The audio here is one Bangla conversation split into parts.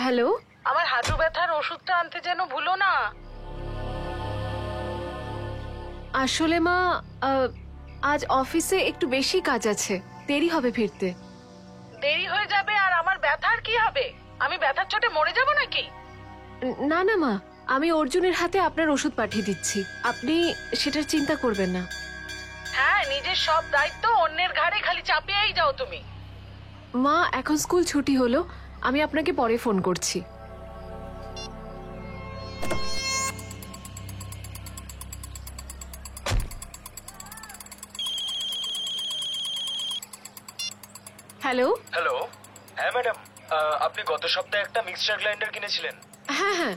হ্যালো, আমার হাঁটু ব্যথার ওষুধটা আনতে যেন ভুলো না। আসলে মা আজ অফিসে একটু বেশি কাজ আছে, দেরি হবে ফিরতে। দেরি হয়ে যাবে আর আমার ব্যথার কি হবে? আমি ব্যথার চোটে মরে যাব নাকি? না না মা, আমি অর্জুনের হাতে আপনার ওষুধ পাঠিয়ে দিচ্ছি, আপনি সেটার চিন্তা করবেন না। হ্যাঁ, নিজের সব দায়িত্ব অন্যের ঘাড়ে খালি চাপিয়েই যাও তুমি। মা এখন স্কুল ছুটি হলো, আমি আপনাকে পরে ফোন করছি। হ্যালো। হ্যালো। হ্যাঁ ম্যাডাম, আপনি গত সপ্তাহে একটা মিক্সচার গ্রাইন্ডার কিনেছিলেন। হ্যাঁ হ্যাঁ,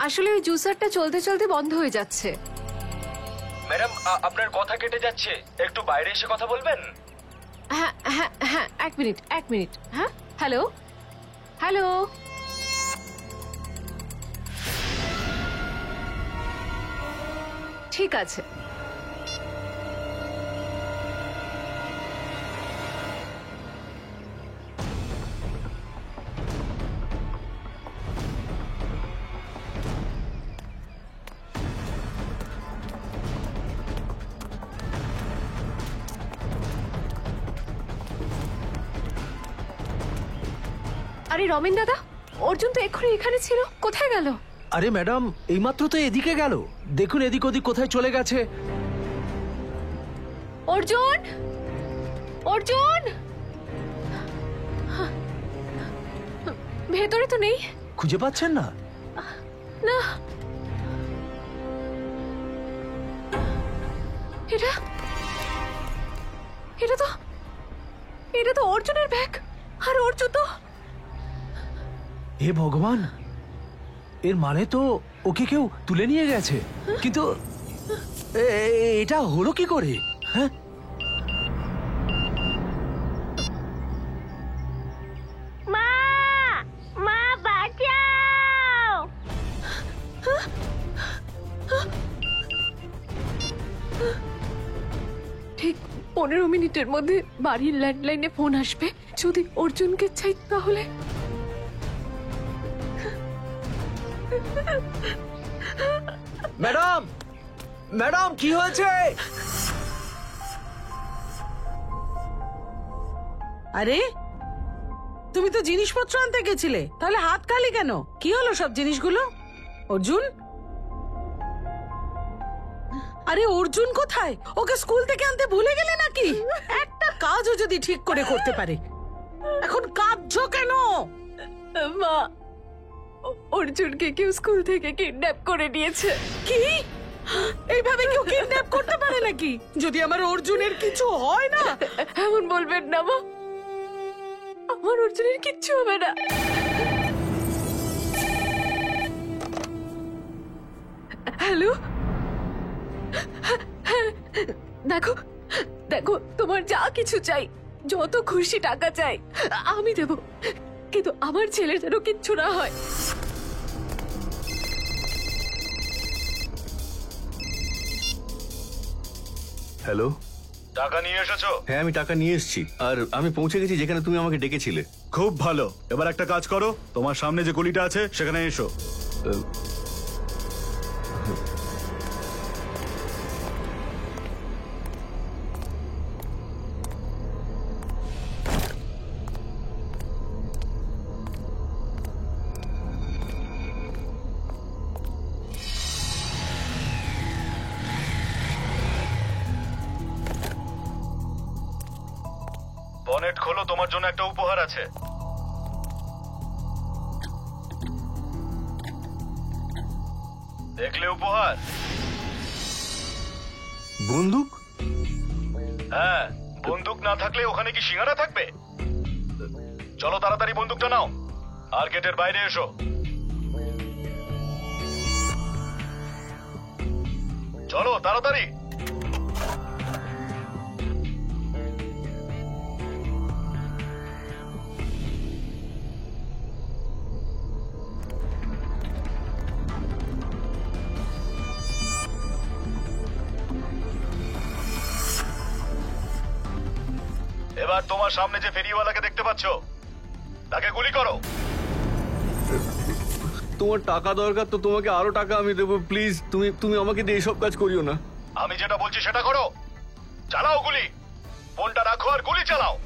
আসলে ওই জুসারটা চলতে চলতে বন্ধ হয়ে যাচ্ছে। ম্যাডাম, আপনার কথা কেটে যাচ্ছে, একটু বাইরে এসে কথা বলবেন। হ্যাঁ হ্যাঁ হ্যাঁ, এক মিনিট। হ্যাঁ, হ্যালো হ্যালো। ঠিক আছে। আরে রমেন দাদা, অর্জুন তো এক্ষুনি এখানে ছিল, কোথায় গেল? আরে ম্যাডাম, এইমাত্র তো এদিকে গেল, দেখুন এদিক ওদিক কোথায় চলে গেছে। অর্জুন, অর্জুন ভেতরে তো নেই। খুঁজে পাচ্ছেন না? না, এটা এটা তো এটা তো অর্জুনের ব্যাগ, আর অর্জুন তো। হে ভগবান, এর মানে তো ওকে কেউ তুলে নিয়ে গেছে, কিন্তু এটা হলো কি করে? হ্যাঁ, মা, মা বাঁচাও! ঠিক 15 মিনিটের মধ্যে বাড়ির ল্যান্ডলাইনে ফোন আসবে। যদি অর্জুনকে চাই তাহলে। ম্যাডাম, ম্যাডাম কি হয়েছে? আরে, তুমি তো জিনিসপত্র আনতে গেছিলে, তাহলে হাত খালি কেন? কি হলো সব জিনিসগুলো? অর্জুন, আরে অর্জুন কোথায়? ওকে স্কুল থেকে আনতে ভুলে গেলে নাকি? একটা কাজও যদি ঠিক করে করতে পারে। এখন কাঁদছো কেন? মা, অর্জুনকে কেউ স্কুল থেকে কিডন্যাপ করে নিয়েছে। কি? এইভাবে কেউ কিডন্যাপ করতে পারে নাকি? যদি আমার অর্জুনের কিছু হয় না। এমন বলবেন না মা, আমার অর্জুনের কিচ্ছু হবে না। হ্যালো, দেখো দেখো, তোমার যা কিছু চাই, যত খুশি টাকা চাই আমি দেব, কিন্তু আমার ছেলের যেন কিচ্ছু না হয়। হ্যালো। টাকা নিয়ে এসেছো? হ্যাঁ, আমি টাকা নিয়ে এসেছি, আর আমি পৌঁছে গেছি যেখানে তুমি আমাকে ডেকেছিলে। খুব ভালো। এবার একটা কাজ করো, তোমার সামনে যে গলিটা আছে সেখানে এসো। বনেট খোলো, তোমার জন্য একটা উপহার আছে। দেখলে উপহার? বন্দুক? হ্যাঁ, বন্দুক না থাকলে ওখানে কি সিঙ্গারা থাকবে? চলো তাড়াতাড়ি বন্দুকটা নাও আর গেটের বাইরে এসো। চলো তাড়াতাড়ি। এবার তোমার সামনে যে ফেরিওয়ালাকে দেখতে পাচ্ছ তাকে গুলি করো। তোমার টাকা দরকার তো তোমাকে আরো টাকা আমি দেবো, প্লিজ তুমি তুমি আমাকে দিয়ে এইসব কাজ করিও না। আমি যেটা বলছি সেটা করো। চালাও গুলি, ফোনটা রাখো আর গুলি চালাও।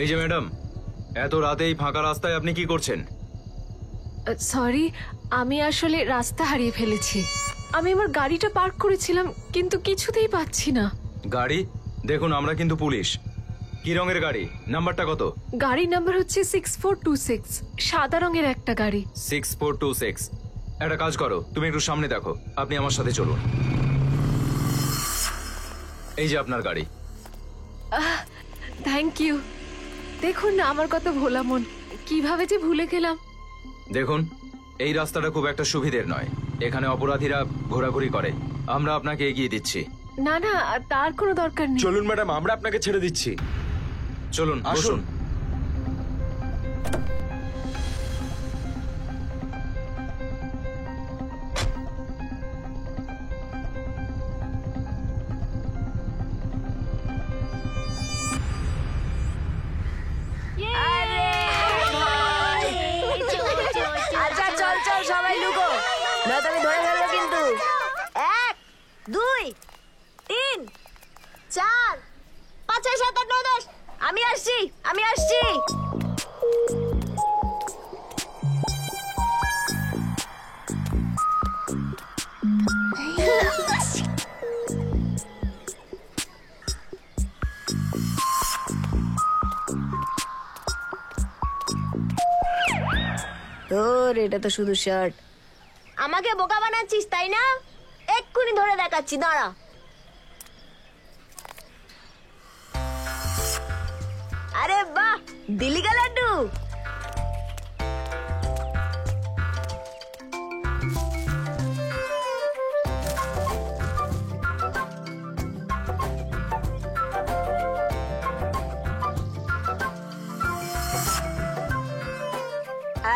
এই যে ম্যাডাম, এত রাতে এই ফাঁকা রাস্তায় আপনি কি করছেন? সরি, আমি আসলে রাস্তা হারিয়ে ফেলেছি। আমি আমার গাড়িটা পার্ক করেছিলাম কিন্তু কিছুতেই পাচ্ছি না। গাড়ি দেখুন, আমরা কিন্তু পুলিশ। কি রঙের গাড়ি? নাম্বারটা কত? গাড়ির নাম্বার হচ্ছে 6426, সাদা রঙের একটা গাড়ি। 6426। একটা কাজ করো, তুমি একটু সামনে দেখো, আপনি আমার সাথে চলুন। এই যে আপনার গাড়ি। Thank you. দেখুন না আমার কত ভোলা মন, কিভাবে যে ভুলে গেলাম। দেখুন, এই রাস্তাটা খুব একটা সুবিধের নয়, এখানে অপরাধীরা ঘোরাঘুরি করে। আমরা আপনাকে এগিয়ে দিচ্ছি। না না, তার কোনো দরকার নেই। চলুন ম্যাডাম, আমরা আপনাকে ছেড়ে দিচ্ছি। চলুন, আসুন। আচ্ছা চল চল সবাই লুকো, নয়তো আমি ধরে ফেলবো কিন্তু। 1 2 3 4 5 6 7 8 9 10। আমি আসছি, আমি আসছি। তোর এটা তো শুধু শার্ট। আমাকে বোকা বানাচ্ছিস তাই না? এক্ষুনি ধরে দেখাচ্ছি, দাঁড়া। আরে বাহ, দিল্লি কা লাড্ডু।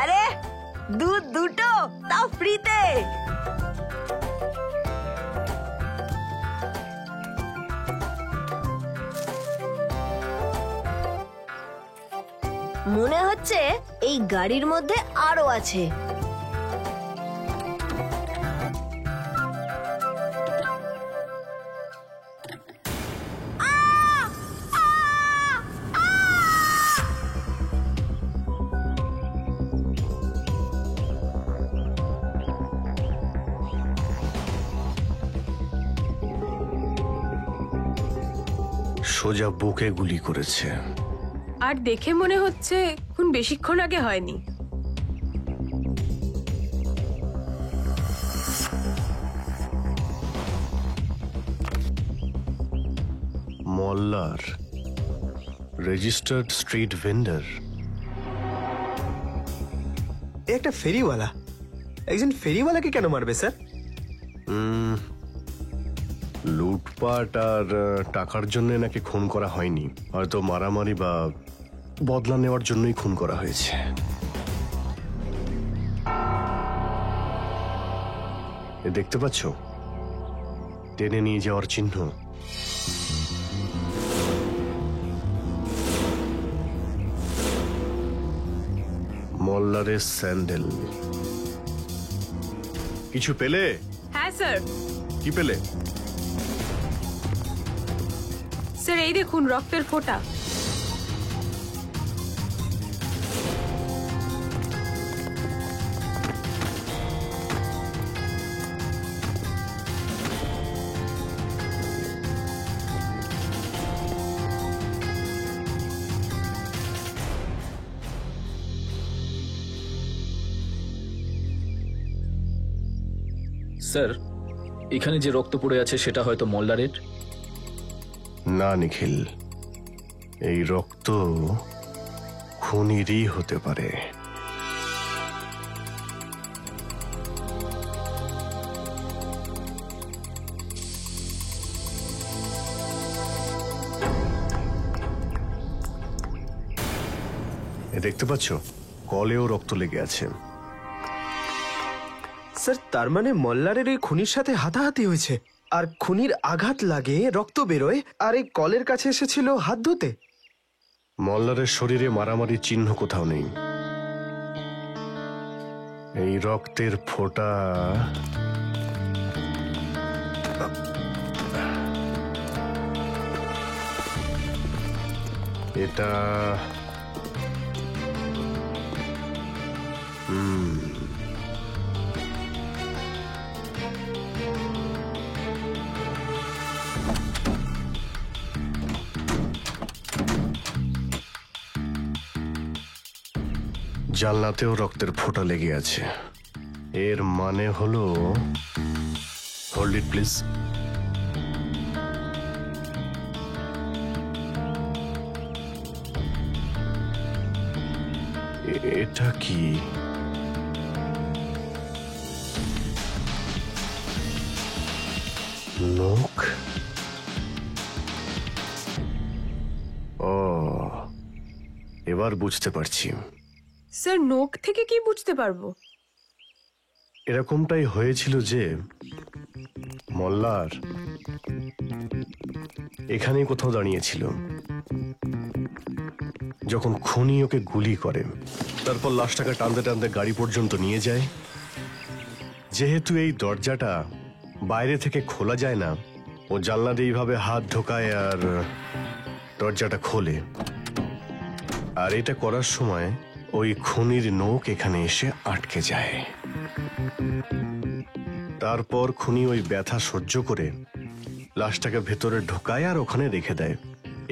আরে দুধ দুটো তাও ফ্রিতে। মনে হচ্ছে এই গাড়ির মধ্যে আরো আছে। সোজা বুকে গুলি করেছে। আর দেখে মনে হচ্ছে খুন বেশিক্ষণ আগে হয়নি। মল্লার রেজিস্টার্ড স্ট্রিট ভেন্ডার। একটা ফেরিওয়ালা, একজন ফেরিওয়ালাকে কেন মারবে স্যার? লুটপাট আর টাকার জন্য নাকি খুন করা হয়নি, হয়তো মারামারি বা বদলা নেওয়ার জন্যই খুন করা হয়েছে। দেখতে পাচ্ছ, টেনে নিয়ে যাওয়ার চিহ্ন। মল্লারের স্যান্ডেল। কিছু পেলে? হ্যাঁ স্যার। কি পেলে? স্যার এই দেখুন রক্তের ফোঁটা। স্যার এখানে যে রক্ত পড়ে আছে সেটা হয়তো মল্লারের। না নিখিল, এই রক্ত খুনিরই হতে পারে। দেখতে পাচ্ছ কলেও রক্ত লেগে আছে। স্যার তার মানে মল্লারের এই খুনির সাথে হাতাহাতি হয়েছে, আর খুনির আঘাত লাগে, রক্ত বেরোয়, আর এই কলের কাছে এসেছিল হাত ধুতে। মল্লারের শরীরে মারামারির চিহ্ন কোথাও নেই। এই রক্তের ফোঁটা এটা জানলাতেও রক্তের ফোঁটা লেগে আছে। এর মানে হলো, হোল্ড ইট প্লিজ। এটা কি? নখ? ও, এবার বুঝতে পারছি। স্যার নখ থেকে কি বুঝতে পারবো? এরকমটাই হয়েছিল যে মল্লার এখানেই কোথাও দাঁড়িয়েছিল যখন খুনি ওকে গুলি করে। তারপর লাশটাকে টানতে টানতে গাড়ি পর্যন্ত নিয়ে যায়। যেহেতু এই দরজাটা বাইরে থেকে খোলা যায় না, ও জানলা দিয়ে এইভাবে হাত ঢোকায় আর দরজাটা খোলে। আর এটা করার সময় ওই খুনির নখ এখানে এসে আটকে যায়। তারপর খুনি ওই ব্যথা সহ্য করে লাশটাকে ভেতরে ঢোকায় আর ওখানে রেখে দেয়।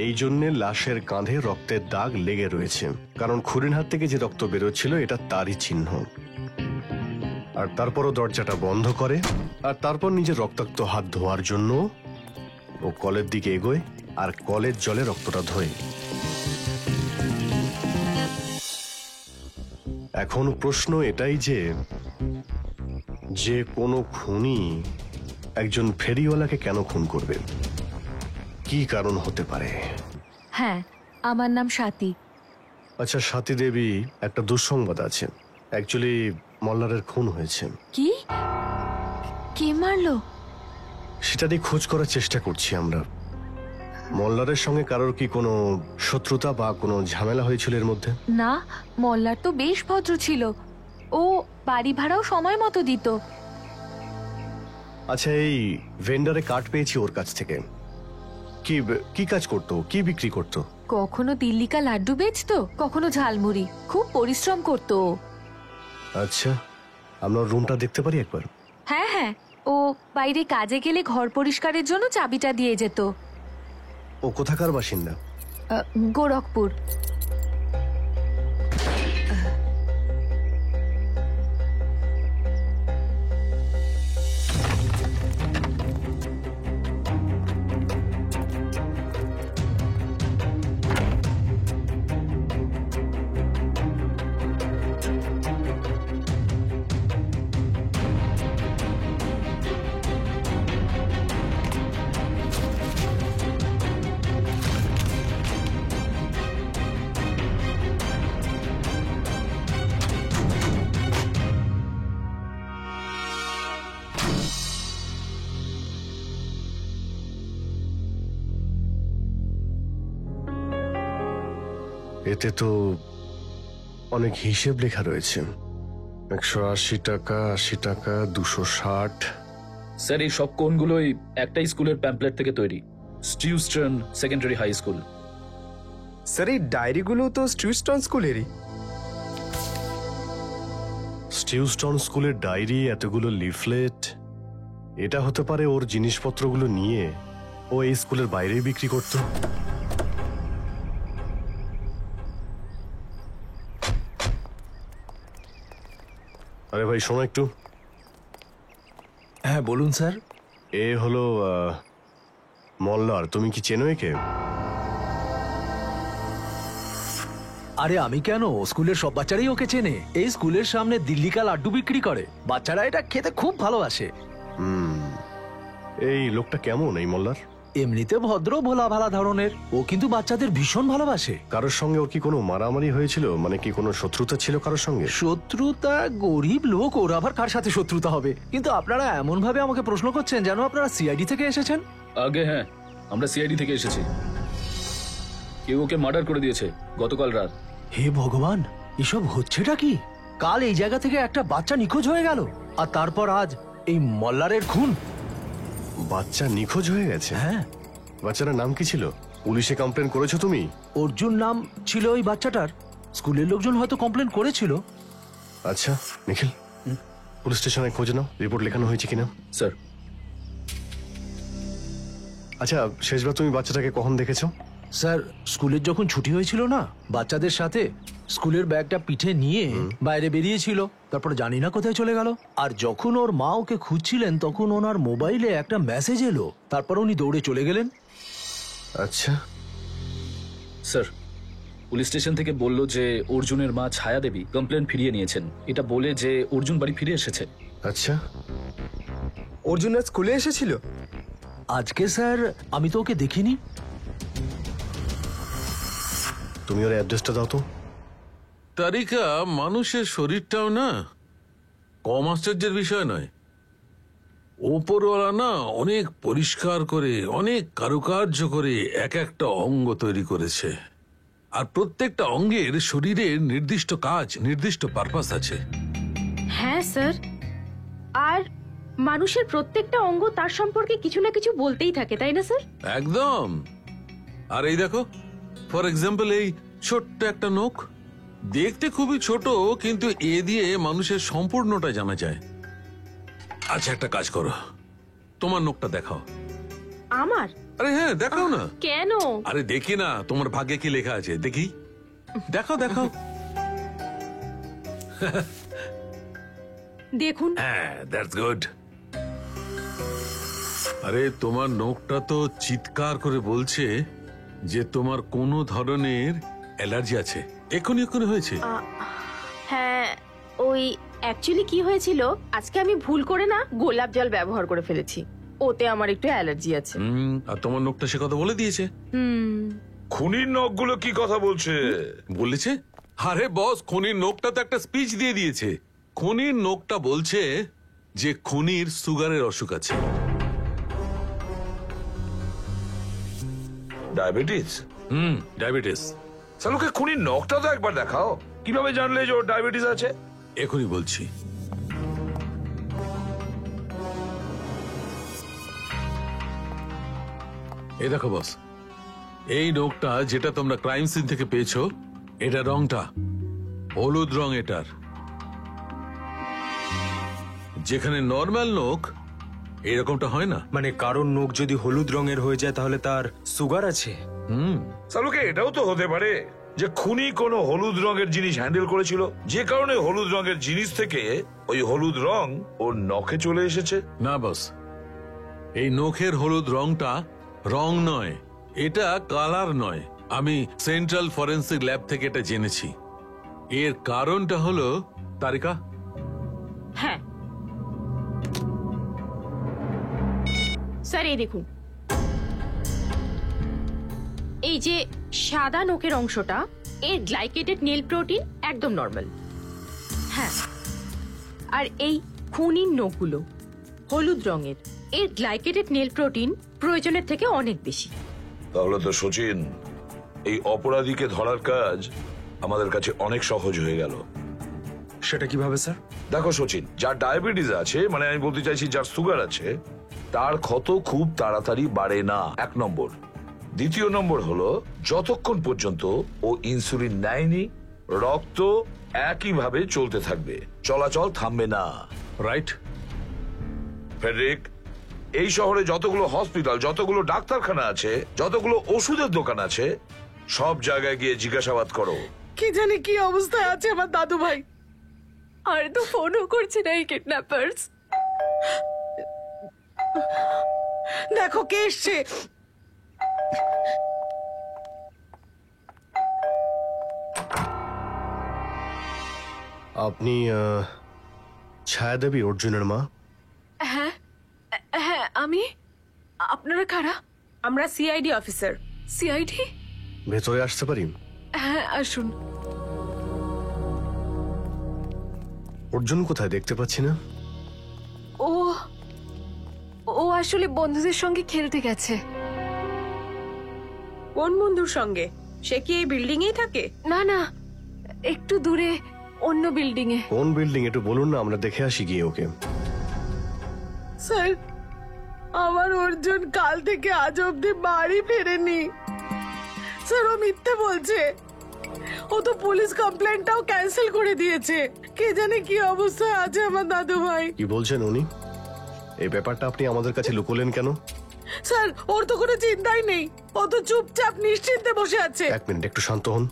এই জন্যে লাশের কাঁধে রক্তের দাগ লেগে রয়েছে, কারণ খুনির হাত থেকে যে রক্ত বেরোচ্ছিল এটা তারই চিহ্ন। আর তারপরও দরজাটা বন্ধ করে, আর তারপর নিজের রক্তাক্ত হাত ধোয়ার জন্য ও কলের দিকে এগোয় আর কলের জলে রক্তটা ধোয়। এখন প্রশ্ন এটাই যে কোনো খুনি একজন ফেরিওয়ালাকে কেন খুন করবে? কি কারণ হতে পারে? হ্যাঁ, আমার নাম স্বাতী। আচ্ছা স্বাতী দেবী, একটা দুঃসংবাদ আছে। অ্যাকচুয়ালি মল্লারের খুন হয়েছে। কি? কে মারলো? সেটা নিয়ে খোঁজ করার চেষ্টা করছি আমরা। মল্লারের সঙ্গে কারোর কি কোনো শত্রুতা বা কোনো ঝামেলা হয়েছিল এর মধ্যে? না, মল্লার তো বেশ ভদ্র ছিল। ও বাড়ি ভাড়াও সময় মতো দিত। আচ্ছা, এই ভেন্ডারে কার্ড পেয়েছি ওর কাছ থেকে। কি কাজ করতো, কি বিক্রি করতো? কখনো দিল্লিকা লাড্ডু বেচতো, কখনো ঝালমুড়ি। খুব পরিশ্রম করতো। আচ্ছা, আমরা রুমটা দেখতে পারি একবার? হ্যাঁ হ্যাঁ, ও বাইরে কাজে গেলে ঘর পরিষ্কারের জন্য চাবিটা দিয়ে যেত। ও কোথাকার বাসিন্দা? গোরখপুর। এতে তো অনেক হিসেব লেখা রয়েছে। 180 টাকা, 80 টাকা, 260। স্যার এই সব কোণগুলোই একটাই স্কুলের প্যাম্পলেট থেকে তৈরি, স্টিউস্টন সেকেন্ডারি হাই স্কুল। স্যার এই ডায়েরিগুলো তো স্টিউস্টন স্কুলেরই। স্টিউস্টন স্কুলের ডায়েরি, এতগুলো লিফলেট, এটা হতে পারে ওর জিনিসপত্রগুলো নিয়ে ও এই স্কুলের বাইরেই বিক্রি করত। আরে ভাই শোনো একটু। হ্যাঁ বলুন স্যার। এ হলো মল্লার, তুমি কি চেনো একে? আরে আমি কেন, স্কুলের সব বাচ্চারাই ওকে চেনে। এই স্কুলের সামনে দিল্লিকা লাড্ডু বিক্রি করে, বাচ্চারা এটা খেতে খুব ভালোবাসে। এই লোকটা কেমন এই মল্লার? এমনিতে ভদ্র ভোলা ভালা ধরনের, ও কিন্তু বাচ্চাদের ভীষণ ভালোবাসে। কারোর সঙ্গে ওর কি কোনো মারামারি হয়েছিল? মানে কি কোনো শত্রুতা ছিল কারোর সঙ্গে? শত্রুতা? গরিব লোক, ওর আবার কার সাথে শত্রুতা হবে? কিন্তু আপনারা এমন ভাবে আমাকে প্রশ্ন করছেন যেন আপনারা সিআইডি থেকে এসেছেন। আগে হ্যাঁ, আমরা সিআইডি থেকে এসেছি। কেউ ওকে মার্ডার করে দিয়েছে গতকাল রাত। হে ভগবান, এসব হচ্ছেটা কি? কাল এই জায়গা থেকে একটা বাচ্চা নিখোঁজ হয়ে গেল, আর তারপর আজ এই মল্লারের খুন। বাচ্চা নিখোঁজ হয়ে গেছে? হ্যাঁ। বাচ্চাটার নাম কি ছিল? পুলিশে কমপ্লেন করেছো তুমি? অর্জুন নাম ছিল ওই বাচ্চাটার। স্কুলের লোকজন হয়তো কমপ্লেন করেছিল। আচ্ছা নিখিল, পুলিশ স্টেশনে খোঁজ নাও, রিপোর্ট লেখানো হয়েছে কিনা। স্যার। আচ্ছা শেষবার তুমি বাচ্চাটাকে কখন দেখেছো? স্যার স্কুলের যখন ছুটি হয়েছিল না, বাচ্চাদের সাথে স্কুলের ব্যাগটা পিঠে নিয়ে বাইরে বেরিয়েছিল, তারপর জানি না কোথায় চলে গেল। আর যখন ওর মা ওকে খুঁজছিলেন তখন ওনার মোবাইলে একটা মেসেজ এলো, তারপর উনি দৌড়ে চলে গেলেন। আচ্ছা স্যার, পুলিশ স্টেশন থেকে বলল যে অর্জুনের মা ছায়া দেবী কমপ্লেন ফিরিয়ে নিয়েছেন, এটা বলে যে অর্জুন বাড়ি ফিরে এসেছে। আচ্ছা, অর্জুন আজ স্কুলে এসেছিল? আজকে স্যার আমি তো ওকে দেখিনি। তুমি ওর অ্যাড্রেসটা দাও তো। তারিকা, মানুষের শরীরটাও না কম আশ্চর্যের বিষয় নয়। ওপরওয়ালা না অনেক পরিষ্কার করে, অনেক কারুকার্য করে এক একটা অঙ্গ তৈরি করেছে, আর প্রত্যেকটা অঙ্গের শরীরের নির্দিষ্ট কাজ, নির্দিষ্ট পারপাস আছে। হ্যাঁ স্যার, আর মানুষের প্রত্যেকটা অঙ্গ তার সম্পর্কে কিছু না কিছু বলতেই থাকে, তাই না স্যার? একদম। আর এই দেখো, ফর এক্সাম্পল এই ছোট্ট একটা নখ, দেখতে খুবই ছোট, কিন্তু এ দিয়ে মানুষের সম্পূর্ণটা জানা যায়। আচ্ছা একটা কাজ করো, তোমার নখটা দেখাও। আমার? আরে হ্যাঁ দেখাও না। কেন? আরে দেখি না তোমার ভাগ্যে কি লেখা আছে, দেখি। দেখাও দেখাও। দেখুন। হ্যাঁ, দ্যাটস গুড। আরে তোমার নখটা তো চিৎকার করে বলছে যে তোমার কোনো ধরনের অ্যালার্জি আছে। এক্ষুনি হয়েছে। হ্যাঁ, ওই অ্যাকচুয়ালি কি হয়েছিল, আজকে আমি ভুল করে না গোলাপ জল ব্যবহার করে ফেলেছি, ওতে আমার একটু অ্যালার্জি আছে। আর তোমার নখটা সে কথা বলে দিয়েছে। খুনির নখগুলো কি কথা বলছে? বলেছে? আরে বস, খুনির নখটা তো একটা স্পিচ দিয়ে দিয়েছে। খুনির নখটা বলছে যে খুনির সুগারের অসুখ আছে। ডায়াবেটিস? ডায়াবেটিস। সালুকে খুনির নখটা তো একবার দেখাও। কিভাবে জানলে যে ওর ডায়াবেটিস আছে? এখনই বলছি। এই দেখো বস, এই নখটা যেটা তোমরা ক্রাইম সিন থেকে পেয়েছো, এটা রংটা হলুদ রং এটার। যেখানে নর্মাল নখ এরকমটা হয় না। মানে কারোর নখ যদি হলুদ রঙের হয়ে যায় তাহলে তার সুগার আছে? সালুকে এটাও তো হতে পারে যে খুনি কোনো হলুদ রঙের জিনিস হ্যান্ডেল করেছিল, যে কারণে হলুদ রঙের জিনিস থেকে ওই হলুদ রং ওর নখে চলে এসেছে। না বস, এই নখের হলুদ রংটা রং নয়, এটা কালার নয়। আমি সেন্ট্রাল ফরেন্সিক ল্যাব থেকে এটা জেনেছি। এর কারণটা হলো তারিকা। হ্যাঁ স্যার, এই দেখুন, এই যে সাদা নখের অংশটা, এর গ্লাইকেটেড নেল প্রোটিন একদম নরমাল। হ্যাঁ, আর এই খুনির নখগুলো হলুদ রঙের, এর গ্লাইকেটেড নেল প্রোটিন প্রয়োজনের থেকে অনেক বেশি। তাহলে তো সচিন, এই অপরাধীকে ধরার কাজ আমাদের কাছে অনেক সহজ হয়ে গেল। সেটা কিভাবে স্যার? দেখো সচিন, যার ডায়াবেটিস আছে, মানে আমি বলতে চাইছি যার সুগার আছে, তার ক্ষত খুব তাড়াতাড়ি বাড়ে না, 1 নম্বর। দ্বিতীয় নম্বর হলো যতক্ষণ পর্যন্ত ও ইনসুলিন নেয়নি, রক্ত একইভাবে চলতে থাকবে, চলাচল থামবে না। রাইট। ফেডরিক, এই শহরে যতগুলো হসপিটাল, যতগুলো ডাক্তারখানা আছে, যতগুলো ওষুধের দোকান আছে, সব জায়গায় গিয়ে জিজ্ঞাসাবাদ করো কি জানি কি অবস্থায় আছে আমার দাদু ভাই। আর তো ফোনও করছে না এই কিডন্যাপার্স। দেখো কে এসছে। আপনি ছায়াদেবী, অর্জুনের মা? হ্যাঁ হ্যাঁ আমি। আপনারা কারা? আমরা সিআইডি অফিসার। সিআইডি? ভেতরে আসতে পারি? হ্যাঁ আসুন। অর্জুন কোথায়, দেখতে পাচ্ছি না। ও ও আসলে বন্ধুদের সঙ্গে খেলতে গেছে। কোন বন্ধুর সঙ্গে? সে কি এই বিল্ডিং এই থাকে? না না, একটু দূরে অন্য বিল্ডিং এ। কোন বিল্ডিং একটু বলুন না, আমরা দেখে আসি গিয়ে ওকে। স্যার, আমার অর্জুন কাল থেকে আজ অব্দি বাড়ি ফেরেনি। স্যার, ও মিথ্যে বলছে। ও তো পুলিশ কমপ্লেনটাও ক্যান্সেল করে দিয়েছে। কে জানে কি অবস্থায় আছে আমার দাদু ভাই। কি বলছেন উনি? এই ব্যাপারটা আপনি আমাদের কাছে লুকোলেন কেন? স্যার, ওর তো কোনো চিন্তাই নেই। ও তো চুপচাপ নিশ্চিন্তে বসে আছে। 1 মিনিট, একটু শান্ত হন।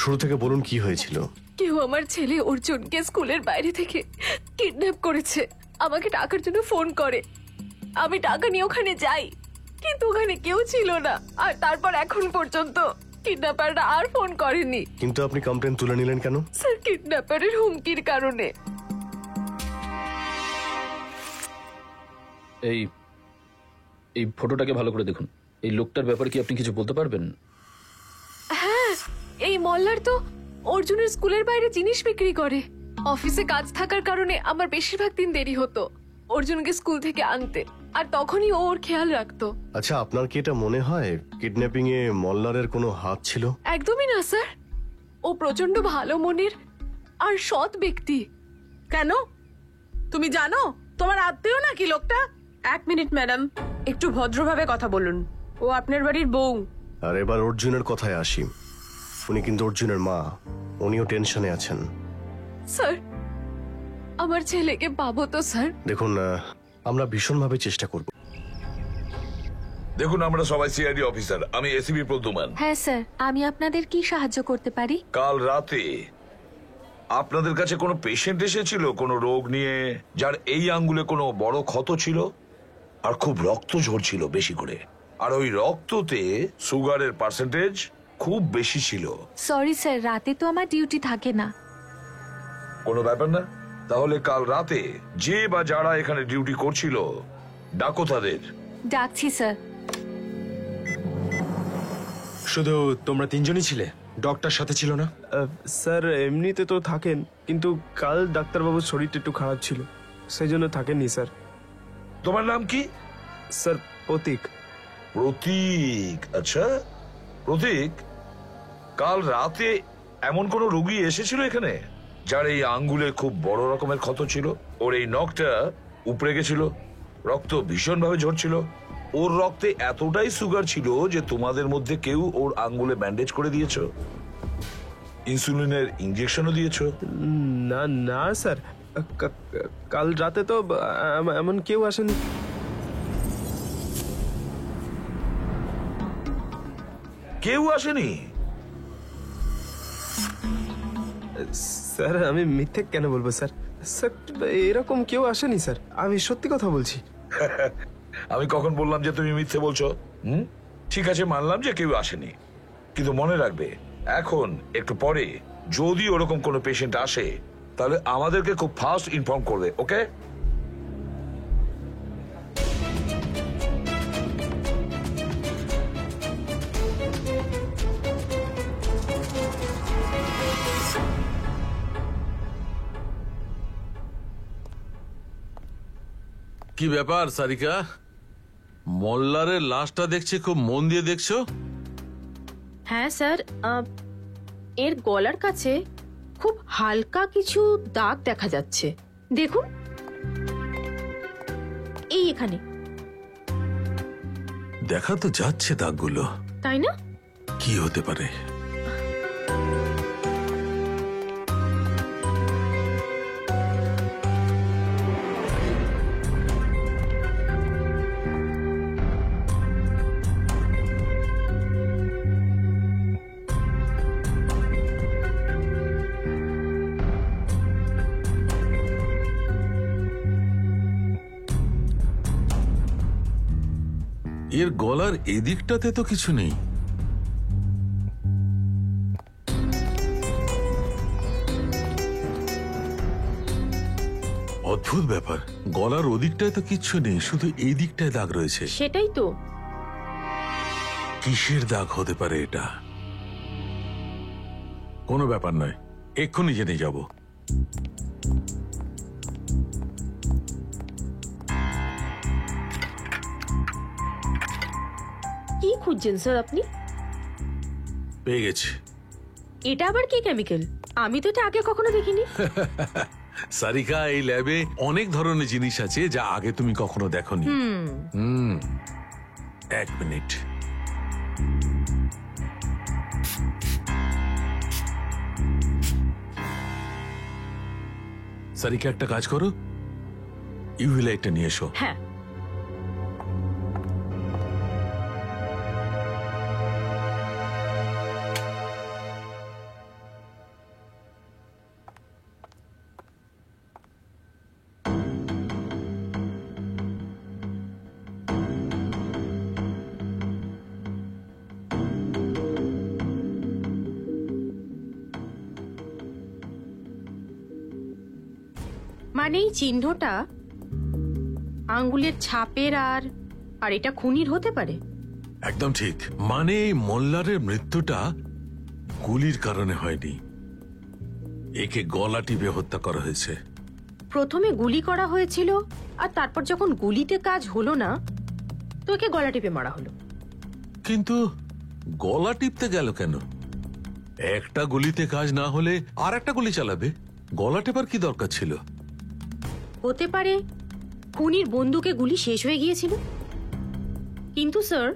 শুরু থেকে বলুন কি হয়েছিল। কেউ আমার ছেলে অর্জুনকে স্কুলের বাইরে থেকে কিডন্যাপ করেছে। আমাকে টাকার জন্য ফোন করে। আমি টাকা নিয়ে ওখানে যাই, কিন্তু ওখানে কেউ ছিল না। আর তারপর এখন পর্যন্ত কিডন্যাপাররা আর ফোন করেনি। কিন্তু আপনি কমপ্লেন তুলে নিলেন কেন? স্যার, কিডন্যাপারের হুমকির কারণে। এই এই ফটোটাকে ভালো করে দেখুন। এই লোকটার ব্যাপারে কি আপনি কিছু বলতে পারবেন? হ্যাঁ, এই মল্লার তো অর্জুনের স্কুলের বাইরে জিনিস বিক্রি করে। অফিসে কাজ থাকার কারণে আমার বেশিরভাগ দিন দেরি হতো অর্জুনকে স্কুল থেকে আনতে, আর তখনই ও ওর খেয়াল রাখতো। আচ্ছা, আপনার কি এটা মনে হয় কিডন্যাপিং এ মল্লারের কোনো হাত ছিল? একদমই না স্যার, ও প্রচন্ড ভালো মনের আর সৎ ব্যক্তি। কেন? তুমি জানো তোমার আত্মীয় নাকি লোকটা? 1 মিনিট ম্যাডাম, একটু ভদ্রভাবে কথা বলুন। ও আপনার বাড়ির বউ। আর এবার অর্জুনের কথায় আসি। উনি কিন্তু অর্জুনের মা, উনিও টেনশনে আছেন। স্যার, আমার ছেলেকে পাবো তো স্যার? দেখুন, আমরা ভীষণভাবে চেষ্টা করব। দেখুন, আমরা সবাই সিআইডি অফিসার। আমি এসিপি প্রদ্যুমান। হ্যাঁ স্যার, আমি আপনাদের কি সাহায্য করতে পারি? কাল রাতে আপনাদের কাছে কোনো পেশেন্ট এসেছিল কোনো রোগ নিয়ে, যার এই আঙ্গুলে কোনো বড় ক্ষত ছিল আর খুব রক্ত ঝরছিল বেশি করে, আর ওই রক্ততে সুগারের পার্সেন্টেজ খুব বেশি ছিল। সরি স্যার, রাতে তো আমার ডিউটি থাকে না। কোনো ব্যাপার না। তাহলে কাল রাতে যে বা যারা এখানে ডিউটি করছিল, ডাকো তাদের। ডাকছি স্যার। শুধু তোমরা 3 জনই ছিলে? ডক্টর সাথে ছিল না? স্যার এমনিতে তো থাকেন, কিন্তু কাল ডাক্তারবাবুর শরীরটা একটু খারাপ ছিল, সেই জন্য থাকেননি স্যার। তোমার নাম কি? স্যার প্রতীক। প্রতীক? আচ্ছা প্রতীক, কাল রাতে এমন কোন রোগী এসেছিল এখানে যার এই আঙ্গুলে খুব বড় রকমের ক্ষত ছিল? ওর এই নখটা উপড়ে গেছিল, রক্ত ভীষণ ভাবে ঝরছিল, ওর রক্তে এতটাই সুগার ছিল যে তোমাদের মধ্যে কেউ ওর আঙ্গুলে ব্যান্ডেজ করে দিয়েছো, ইনসুলিনের ইনজেকশনও দিয়েছো? না না স্যার, কাল রাতে তো এমন কেউ আসেনি। কেউ আসেনি? স্যার আমি মিথ্যে কেন বলবো স্যার? স্যার এরকম কেউ আসেনি স্যার, আমি সত্যি কথা বলছি। আমি কখন বললাম যে তুমি মিথ্যে বলছো? ঠিক আছে, মানলাম যে কেউ আসেনি, কিন্তু মনে রাখবে এখন একটু পরে যদি ওরকম কোনো পেশেন্ট আসে তাহলে আমাদেরকে খুব ফাস্ট ইনফর্ম করবে, ওকে? কি ব্যাপার সারিকা, মল্লারের লাশটা দেখছি খুব মন দিয়ে দেখছো? হ্যাঁ স্যার, এর গলার কাছে খুব হালকা কিছু দাগ দেখা যাচ্ছে। দেখুন, এই এখানে। দেখা তো যাচ্ছে দাগগুলো, তাই না? কি হতে পারে? এর গলার এদিকটাতে তো কিছু নেই। অদ্ভুত ব্যাপার, গলার ওদিকটায় তো কিচ্ছু নেই, শুধু এই দিকটায় দাগ রয়েছে। সেটাই তো। কিসের দাগ হতে পারে এটা? কোনো ব্যাপার নয়, এক্ষুনি জেনে যাব। কি খুঁজছেন স্যার আপনি? পেয়ে গেছি। এটা আবার কি কেমিক্যাল? আমি তো এটা আগে কখনো দেখিনি। সারিকা, এই ল্যাবে অনেক ধরনের জিনিস আছে যা আগে তুমি কখনো দেখোনি। এক মিনিট। সারিকা, একটা কাজ করো, ইউভি লাইটটা নিয়ে এসো। হ্যাঁ। মানে এই চিহ্নটা আঙ্গুলের ছাপের আর এটা খুনির হতে পারে? একদম ঠিক। মানে এই মোল্লারের মৃত্যুটা গুলির কারণে হয়নি, একে গলা টিপে হত্যা করা হয়েছে। প্রথমে গুলি করা হয়েছিল, আর তারপর যখন গুলিতে কাজ হলো না তো একে গলা টিপে মারা হলো। কিন্তু গলা টিপতে গেল কেন? একটা গুলিতে কাজ না হলে আর একটা গুলি চালাবে, গলা টেপার কি দরকার ছিল? হতে পারে খুনির বন্দুকে গুলি শেষ হয়ে গিয়েছিল। কিন্তু স্যার,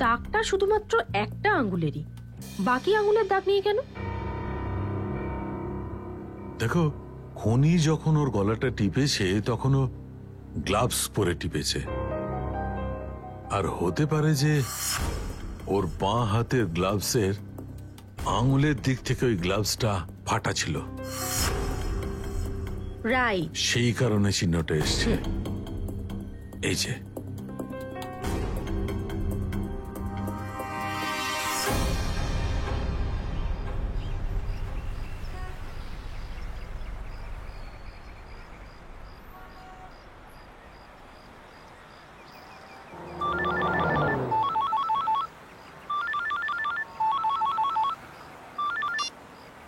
দাগটা শুধুমাত্র একটা আঙ্গুলেরই, বাকি আঙ্গুলের দাগ নেই কেন? দেখো, খুনি যখন ওর গলাটা টিপেছে তখন ও গ্লাভস পরে টিপেছে, আর হতে পারে যে ওর বাঁ হাতের গ্লাভসের আঙুলের দিক থেকে ওই গ্লাভসটা ফাটা ছিল, রাইট। সেই কারণে চিহ্নটা এসছে। এই যে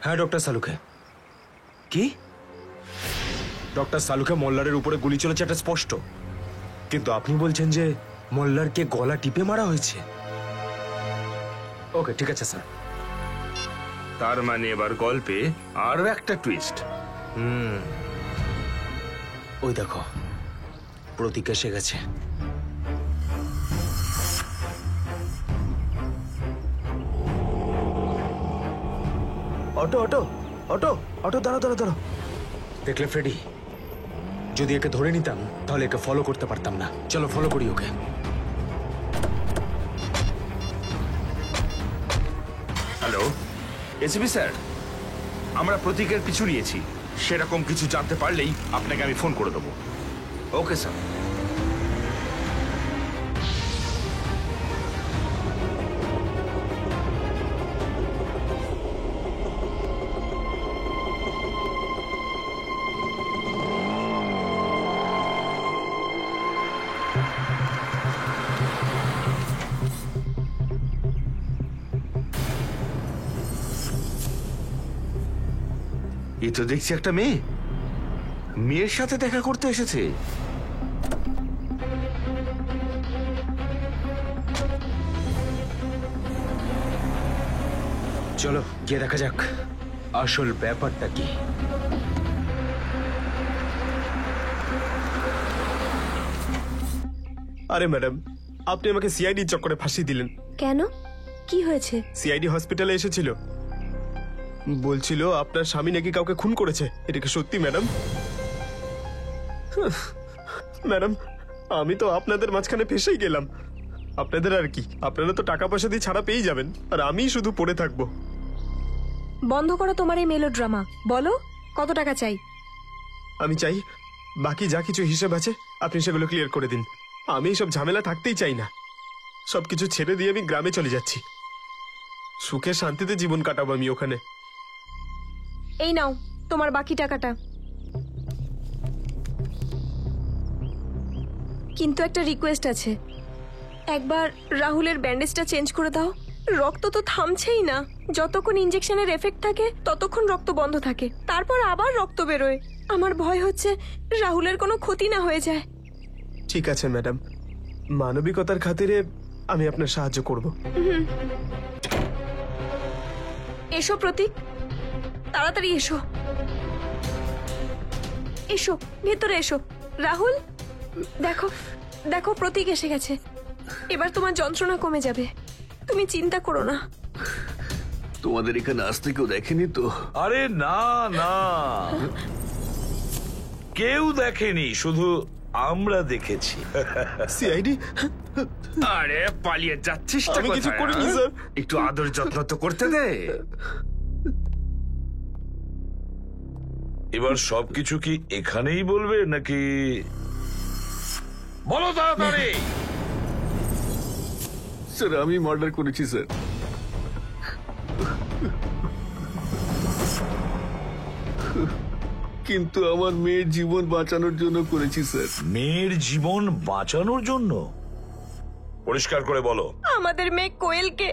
হ্যাঁ ডক্টর সালুকে। কি? ডক্টর সালুকে মোল্লারের উপরে গুলি চলেছে, এটা স্পষ্ট। কিন্তু আপনি বলছেন যে মোল্লারকে গলা টিপে মারা হয়েছে। ওকে, ঠিক আছে স্যার। তার মানে এবার গল্পে আরো একটা টুইস্ট। ওই দেখো, প্রতীক এসে গেছে। অটো অটো অটো অটো, দাঁড়াও দাঁড়াও দাঁড়াও। দেখলে ফ্রেডি, যদি একে ধরে নিতাম তাহলে একে ফলো করতে পারতাম না। চলো ফলো করি ওকে। হ্যালো এসপি স্যার, আমরা প্রতীকের পিছু নিয়েছি। সেরকম কিছু জানতে পারলেই আপনাকে আমি ফোন করে দেবো। Okay sir. এ তো দেখছি একটা মেয়ে, মেয়ের সাথে দেখা করতে এসেছে। চলো গিয়ে দেখা যাক আসল ব্যাপারটা কি। আরে ম্যাডাম, আপনি আমাকে সিআইডি চক্করে ফাঁসিয়ে দিলেন। কেন, কি হয়েছে? সিআইডি হসপিটালে এসেছিল, বলছিল আপনার স্বামী নাকি কাউকে খুন করেছে। এটা কি সত্যি ম্যাডাম? ম্যাডাম, আমি তো আপনাদের মাঝখানে ফেসেই গেলাম। আপনাদের আর কি, আপনারা তো টাকা পয়সা দিয়ে ছাড়া পেয়েই যাবেন, আর আমিই শুধু পড়ে থাকবো। বন্ধ করো তোমার এই মেলোড্রামা। বলো কত টাকা চাই? আমি চাই বাকি যা কিছু হিসেব আছে আপনি সেগুলো ক্লিয়ার করে দিন। আমি এইসব ঝামেলা থাকতেই চাই না। সবকিছু ছেড়ে দিয়ে আমি গ্রামে চলে যাচ্ছি, সুখে শান্তিতে জীবন কাটাবো আমি ওখানে। এই নাও তোমার বাকি টাকাটা। কিন্তু একটা রিকোয়েস্ট আছে, একবার রাহুলের ব্যান্ডেজটা চেঞ্জ করে দাও। রক্ত তো থামছেই না, যতক্ষণ ইনজেকশনের এফেক্ট থাকে ততক্ষণ রক্ত বন্ধ থাকে, তারপর আবার রক্ত বেরোয়। আমার ভয় হচ্ছে রাহুলের কোনো ক্ষতি না হয়ে যায়। ঠিক আছে ম্যাডাম, মানবিকতার খাতিরে আমি আপনার সাহায্য করব। এসো প্রতীক, তাড়াতাড়ি এসো। এসো ভেতরে এসো। রাহুল, দেখো দেখো প্রতীক এসে গেছে। এবার তোমার যন্ত্রণা কমে যাবে, তুমি চিন্তা করো না। তোমাদের এখানে আসতে কেউ দেখেনি তো? আরে না না, কেউ দেখেনি, শুধু আমরা দেখেছি। সিআইডি? আরে পালিয়ে যাচ্ছিস? আমি কিছু করিনি স্যার। একটু আদর যত্ন তো করতে দে। এবার সবকিছু কি এখানেই বলবে নাকি? বলো তাড়াতাড়ি। স্যার, আমি মার্ডার করেছি স্যার। কিন্তু আমার মেয়ের জীবন বাঁচানোর জন্য করেছি স্যার। মেয়ের জীবন বাঁচানোর জন্য? পরিষ্কার করে বলো। আমাদের মেয়ে কোয়েলকে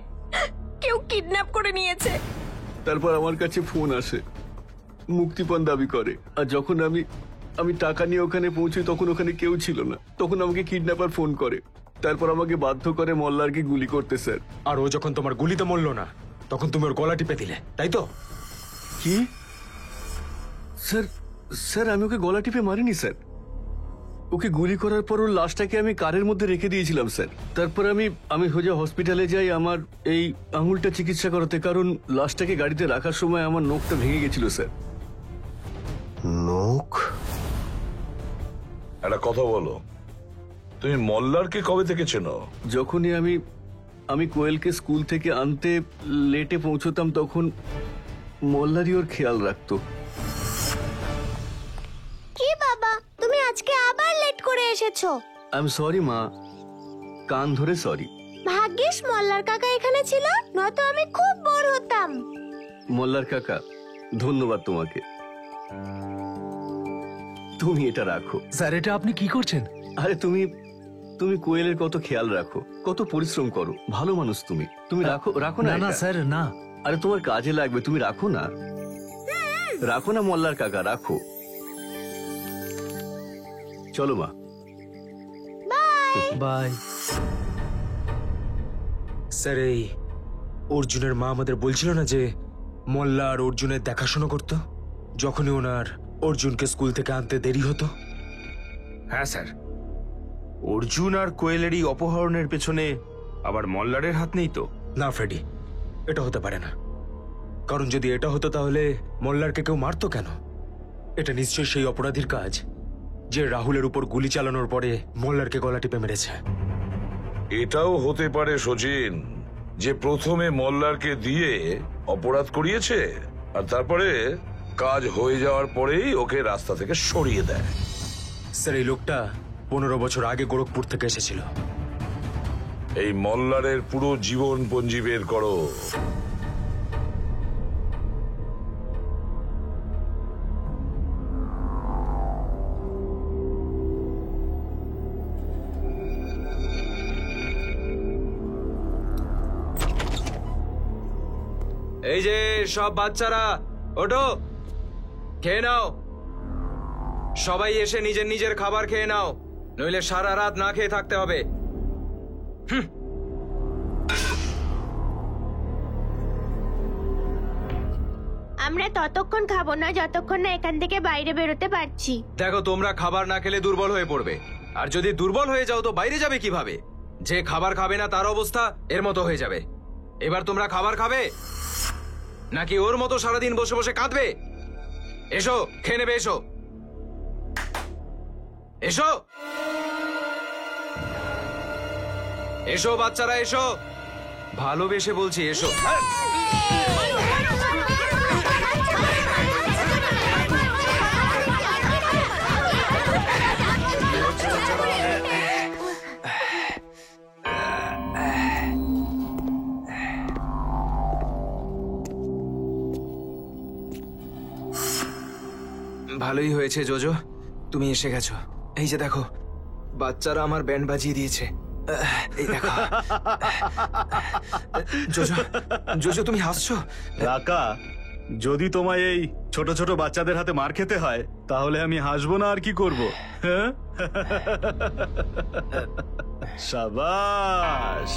কেউ কিডন্যাপ করে নিয়েছে। তারপর আমার কাছে ফোন আসে, মুক্তিপণ দাবি করে। আর যখন আমি টাকা নিয়ে ওখানে পৌঁছি তখন ওখানে কেউ ছিল না। তখন আমাকে কিডন্যাপার ফোন করে, তারপর আমাকে বাধ্য করে মল্লারকে গুলি করতে স্যার। আর ও যখন তোমার গুলিতে মরলো না তখন তুমি ওর গলা টিপে দিলে, তাই তো? কি স্যার? স্যার, আমি ওকে গলা টিপে মারিনি স্যার। ওকে গুলি করার পর ওর লাশটাকে আমি কারের মধ্যে রেখে দিয়েছিলাম স্যার। তারপর আমি সোজা হসপিটালে যাই আমার এই আঙুলটা চিকিৎসা করাতে, কারণ লাশটাকে গাড়িতে রাখার সময় আমার নখটা ভেঙে গেছিল স্যার। নখ? একটা কথা বলো, তুমি মল্লারকে কবে থেকে চেনো? যখনই আমি কোয়েলকে স্কুল থেকে আনতে লেটে পৌঁছতাম তখন মল্লারই ওর খেয়াল রাখতো। কি বাবা, তুমি আজকে আবার লেট করে এসেছো? আই এম সরি মা, কান ধরে সরি। ভাগ্যিস মল্লার কাকা এখানে ছিল, নয়তো আমি খুব বোর হতাম। মল্লার কাকা, ধন্যবাদ তোমাকে। তুমি এটা রাখো। স্যার, এটা আপনি কি করছেন? আরে তুমি কোয়েলের কত খেয়াল রাখো, কত পরিশ্রম করো, ভালো মানুষ তুমি। তুমি রাখো না। না এটা। স্যার, না। আরে তোমার কাজে লাগবে, তুমি রাখো না। রাখো না মল্লার কাকা, রাখো। চলো মা, বাই। স্যার, এই অর্জুনের মা আমাদের বলছিল না যে মোল্লা আর অর্জুনের দেখাশোনা করতো যখনই ওনার অর্জুনকে স্কুল থেকে আনতে দেরি হতো? হ্যাঁ স্যার, অর্জুন আর কোয়েলের এই অপহরণের পেছনে আবার মল্লারের হাত নেই তো? না ফ্রেডি, এটা হতে পারে না। কারণ যদি এটা হতো তাহলে মোল্লারকে কেউ মারতো কেন? এটা নিশ্চয়ই সেই অপরাধীর কাজ যে রাহুলের উপর গুলি চালানোর পরে মোল্লারকে গলা টিপে মেরেছে। এটাও হতে পারে সচিন, যে প্রথমে মল্লারকে দিয়ে অপরাধ করিয়েছে আর তারপরে কাজ হয়ে যাওয়ার পরেই ওকে রাস্তা থেকে সরিয়ে দেয়। স্যার, এই লোকটা 15 বছর আগে গোরখপুর থেকে এসেছিল। এই মল্লারের পুরো জীবন পঞ্জি বের করো। এই যে সব বাচ্চারা ওঠো, খেয়ে নাও। সবাই এসে নিজের নিজের খাবার খেয়ে নাও, নইলে সারা রাত না খেয়ে থাকতে হবে। আমরা ততক্ষণ খাবো না যতক্ষণ না এখান থেকে বাইরে বেরোতে পারছি। দেখো, তোমরা খাবার না খেলে দুর্বল হয়ে পড়বে, আর যদি দুর্বল হয়ে যাও তো বাইরে যাবে কিভাবে? যে খাবার খাবে না তার অবস্থা এর মতো হয়ে যাবে। এবার তোমরা খাবার খাবে নাকি ওর মতো সারাদিন বসে বসে কাঁদবে? এসো, খেয়ে নেবে, এসো এসো এসো বাচ্চারা, এসো, ভালোবেসে বলছি, এসো। ভালোই হয়েছে জোজো, তুমি এসে গেছো। এই যে দেখো, বাচ্চারা আমার ব্যান্ড বাজিয়ে দিয়েছে। এই দেখো। জোজো, জোজো তুমি হাসছো? রাকা, যদি তোমায় এই ছোট ছোট বাচ্চাদের হাতে মার খেতে হয় তাহলে আমি হাসবো না আর কি করব? হ্যাঁ, শাবাশ।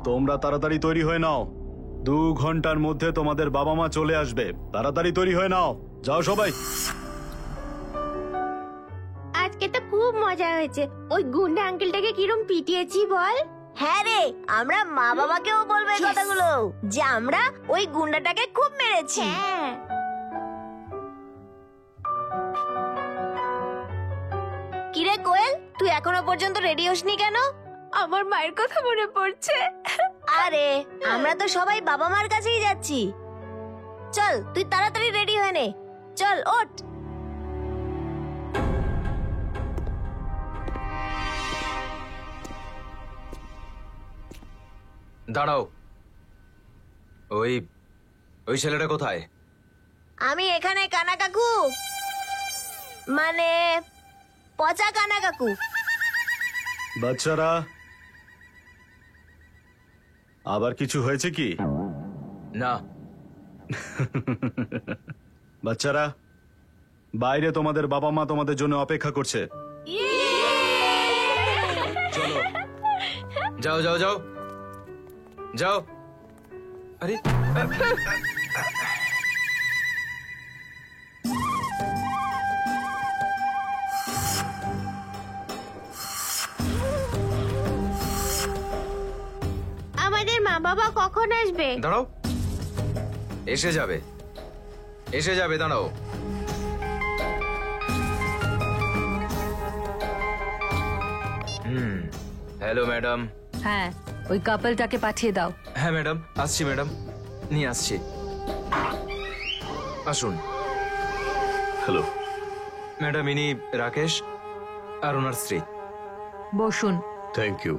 তোমরা তাড়াতাড়ি তৈরি হয়ে নাও, 2 ঘন্টার মধ্যে তোমাদের বাবা মা চলে আসবে। তাড়াতাড়ি তৈরি হয়ে নাও, যাও সবাই। আজকে তো খুব মজা হয়েছে। ওই গুন্ডা আঙ্কেলটাকে কিরম পিটিয়েছি বল। হ্যাঁ রে, আমরা মা বাবাকেও বলবো এই কথাগুলো, যে আমরা ওই গুন্ডাটাকে খুব মেরেছি। কিরে কোয়েল, তুই এখনো পর্যন্ত রেডি হসনি কেন? আমার মায়ের কথা মনে পড়ছে। আরে, আমরা তো সবাই বাবা মার কাছেই যাচ্ছি। চল, তুই তাড়াতাড়ি রেডি হয়ে নে। চল, ওঠ। দাঁড়াও, ওই ওই ছেলেটা কোথায়? আমি এখানে, কানা কাকু, মানে পচা কানা কাকু। বাচ্চারা, আবার কিছু হয়েছে কি? না। বাচ্চারা, বাইরে তোমাদের বাবা মা তোমাদের জন্য অপেক্ষা করছে। চলো, যাও যাও যাও যাও। আরে, আমাদের মা বাবা কখন আসবে? দাঁড়াও, এসে যাবে, এসে যাবে, দাঁড়াও। Hello madam. হ্যাঁ, ওই কাপলটাকে পাঠিয়ে দাও। হ্যাঁ ম্যাডাম, আসছি ম্যাডাম, নিয়ে আসছি। আসুন। হ্যালো ম্যাডাম, ইনি রাকেশ আর ওনার স্ত্রী। বসুন। Thank you.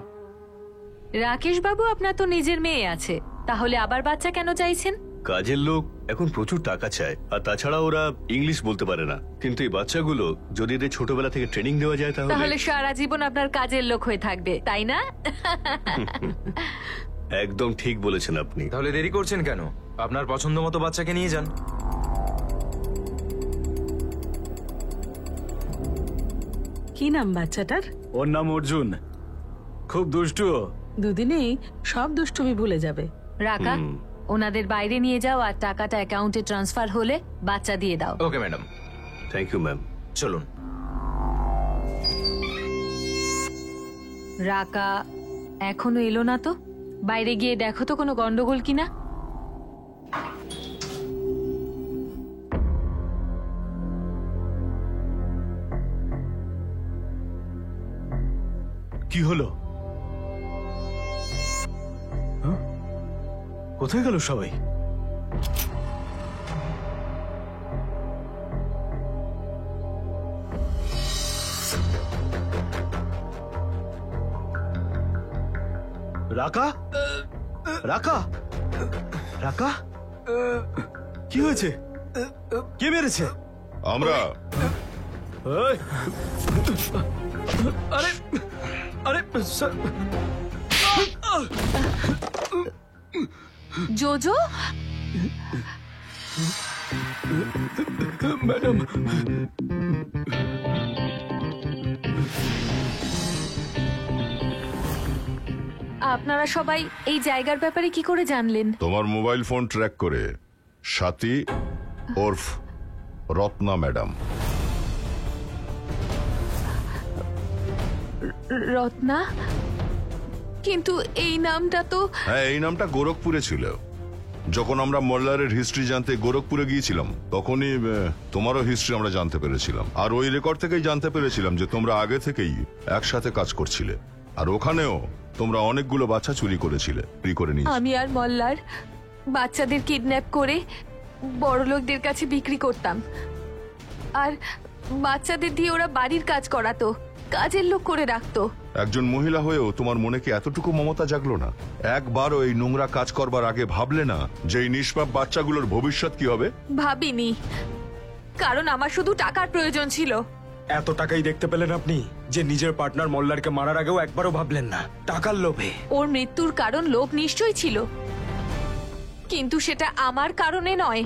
রাকেশ বাবু, আপনার তো নিজের মেয়ে আছে, তাহলে আবার বাচ্চা কেন চাইছেন? কাজের লোক এখন প্রচুর টাকা চায়, আর তাছাড়া ওরা ইংলিশ বলতে পারে না। কিন্তু এই বাচ্চাগুলো যদি এদের ছোটবেলা থেকে ট্রেনিং দেওয়া যায় তাহলে সারা জীবন আপনার কাজের লোক হয়ে থাকবে, তাই না? একদম ঠিক বলেছেন আপনি। তাহলে দেরি করছেন কেন? আপনার পছন্দ মতো বাচ্চাকে নিয়ে যান। কি নাম বাচ্চাটার? ওর নাম অর্জুন, খুব দুষ্টু। দুদিনেই সব দুষ্টুমি ভুলে যাবে। রাকা, ওনাদের বাইরে নিয়ে যাও, আর টাকাটা অ্যাকাউন্টে ট্রান্সফার হলে বাচ্চা দিয়ে দাও। Okay madam. Thank you ma'am. চলুন। রাকা এখনো এলো না তো? বাইরে গিয়ে দেখো তো কোনো গন্ডগোল কিনা। কি হলো? কোথায় গেল সবাই? রাকা, রাকা, রাকা, কি হয়েছে? কে মেরেছে? আমরা। আরে আরে জোজো, ম্যাডাম, আপনারা সবাই এই জায়গার ব্যাপারে কি করে জানলেন? তোমার মোবাইল ফোন ট্র্যাক করে সাথী ওরফ রত্না ম্যাডাম। রত্না? কিন্তু এই নামটা তো... হ্যাঁ, এই নামটা গোরখপুরে ছিল। যখন আমরা মোল্লারের হিস্ট্রি জানতে গোরখপুরে গিয়েছিলাম তখনই তোমারও হিস্ট্রি আমরা জানতে পেরেছিলাম। আর ওই রেকর্ড থেকেই জানতে পেরেছিলাম যে তোমরা আগে থেকেই একসাথে কাজ করছিলে, আর ওখানেও তোমরা অনেকগুলো বাচ্চা চুরি করেছিলে, চুরি করে নিয়েছিলে। আমি আর মল্লার বাচ্চাদের কিডন্যাপ করে বড়লোকদের কাছে বিক্রি করতাম, আর বাচ্চাদের দিয়ে ওরা বাড়ির কাজ করাতো, কাজের লোক করে রাখতো। একজন মহিলা হয়েও তোমার মনে কি এতটুকু মমতা জাগলো না? একবারও এই নোংরা কাজ করবার আগে ভাবলে না যে এই নিষ্পাপ বাচ্চাগুলোর ভবিষ্যৎ কি হবে? ভাবিনি, কারণ আমার শুধু টাকার প্রয়োজন ছিল। এত টাকাই দেখতে পেলেন আপনি যে নিজের পার্টনার মোল্লারকে মারার আগেও একবারও ভাবলেন না টাকার লোভে? ওর মৃত্যুর কারণ লোভ নিশ্চয়ই ছিল, কিন্তু সেটা আমার কারণে নয়।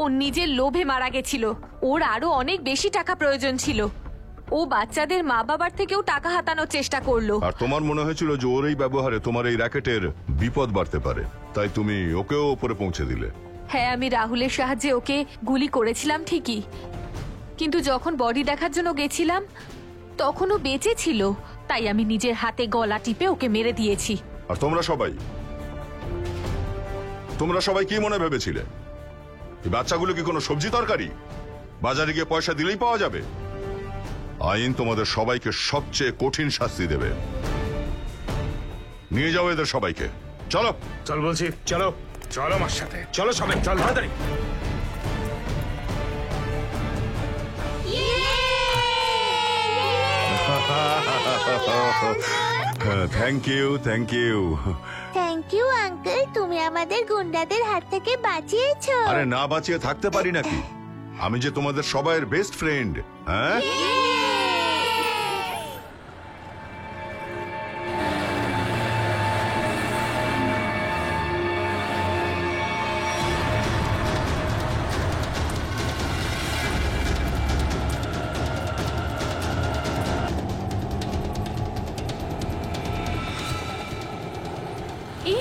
ও নিজের লোভে মারা গেছিল। ওর আরো অনেক বেশি টাকা প্রয়োজন ছিল। ও বাচ্চাদের মা বাবার থেকেও টাকা হাতানোর চেষ্টা করলো। আর তোমার মনে হয়েছিল যে ওর এই ব্যবহারে তোমার এই র্যাকেটের বিপদ বাড়তে পারে, তাই তুমি ওকেও উপরে পৌঁছে দিলে। হ্যাঁ, আমি রাহুলের সাহায্যে ওকে গুলি করেছিলাম ঠিকই, কিন্তু যখন বডি দেখার জন্য গেছিলাম তখনও বেঁচে ছিল, তাই আমি নিজের হাতে গলা টিপে ওকে মেরে দিয়েছি। আর তোমরা সবাই কি মনে ভেবেছিলে? এই বাচ্চাগুলো কি কোনো সবজি তরকারি? বাজারে গিয়ে পয়সা দিলেই পাওয়া যাবে? আইন তোমাদের সবাইকে সবচেয়ে কঠিন শাস্তি দেবে। নিয়ে যাও এদের সবাইকে। চলো। চল বলছি, চলো চলো আমার সাথে, চলো সবাই, চল তাড়াতাড়ি। Thank you, thank you. Thank you uncle, তুমি আমাদের গুন্ডাদের হাত থেকে বাঁচিয়েছো। আরে না বাঁচিয়ে থাকতে পারি নাকি? আমি যে তোমাদের সবাইয়ের বেস্ট ফ্রেন্ড। হ্যাঁ,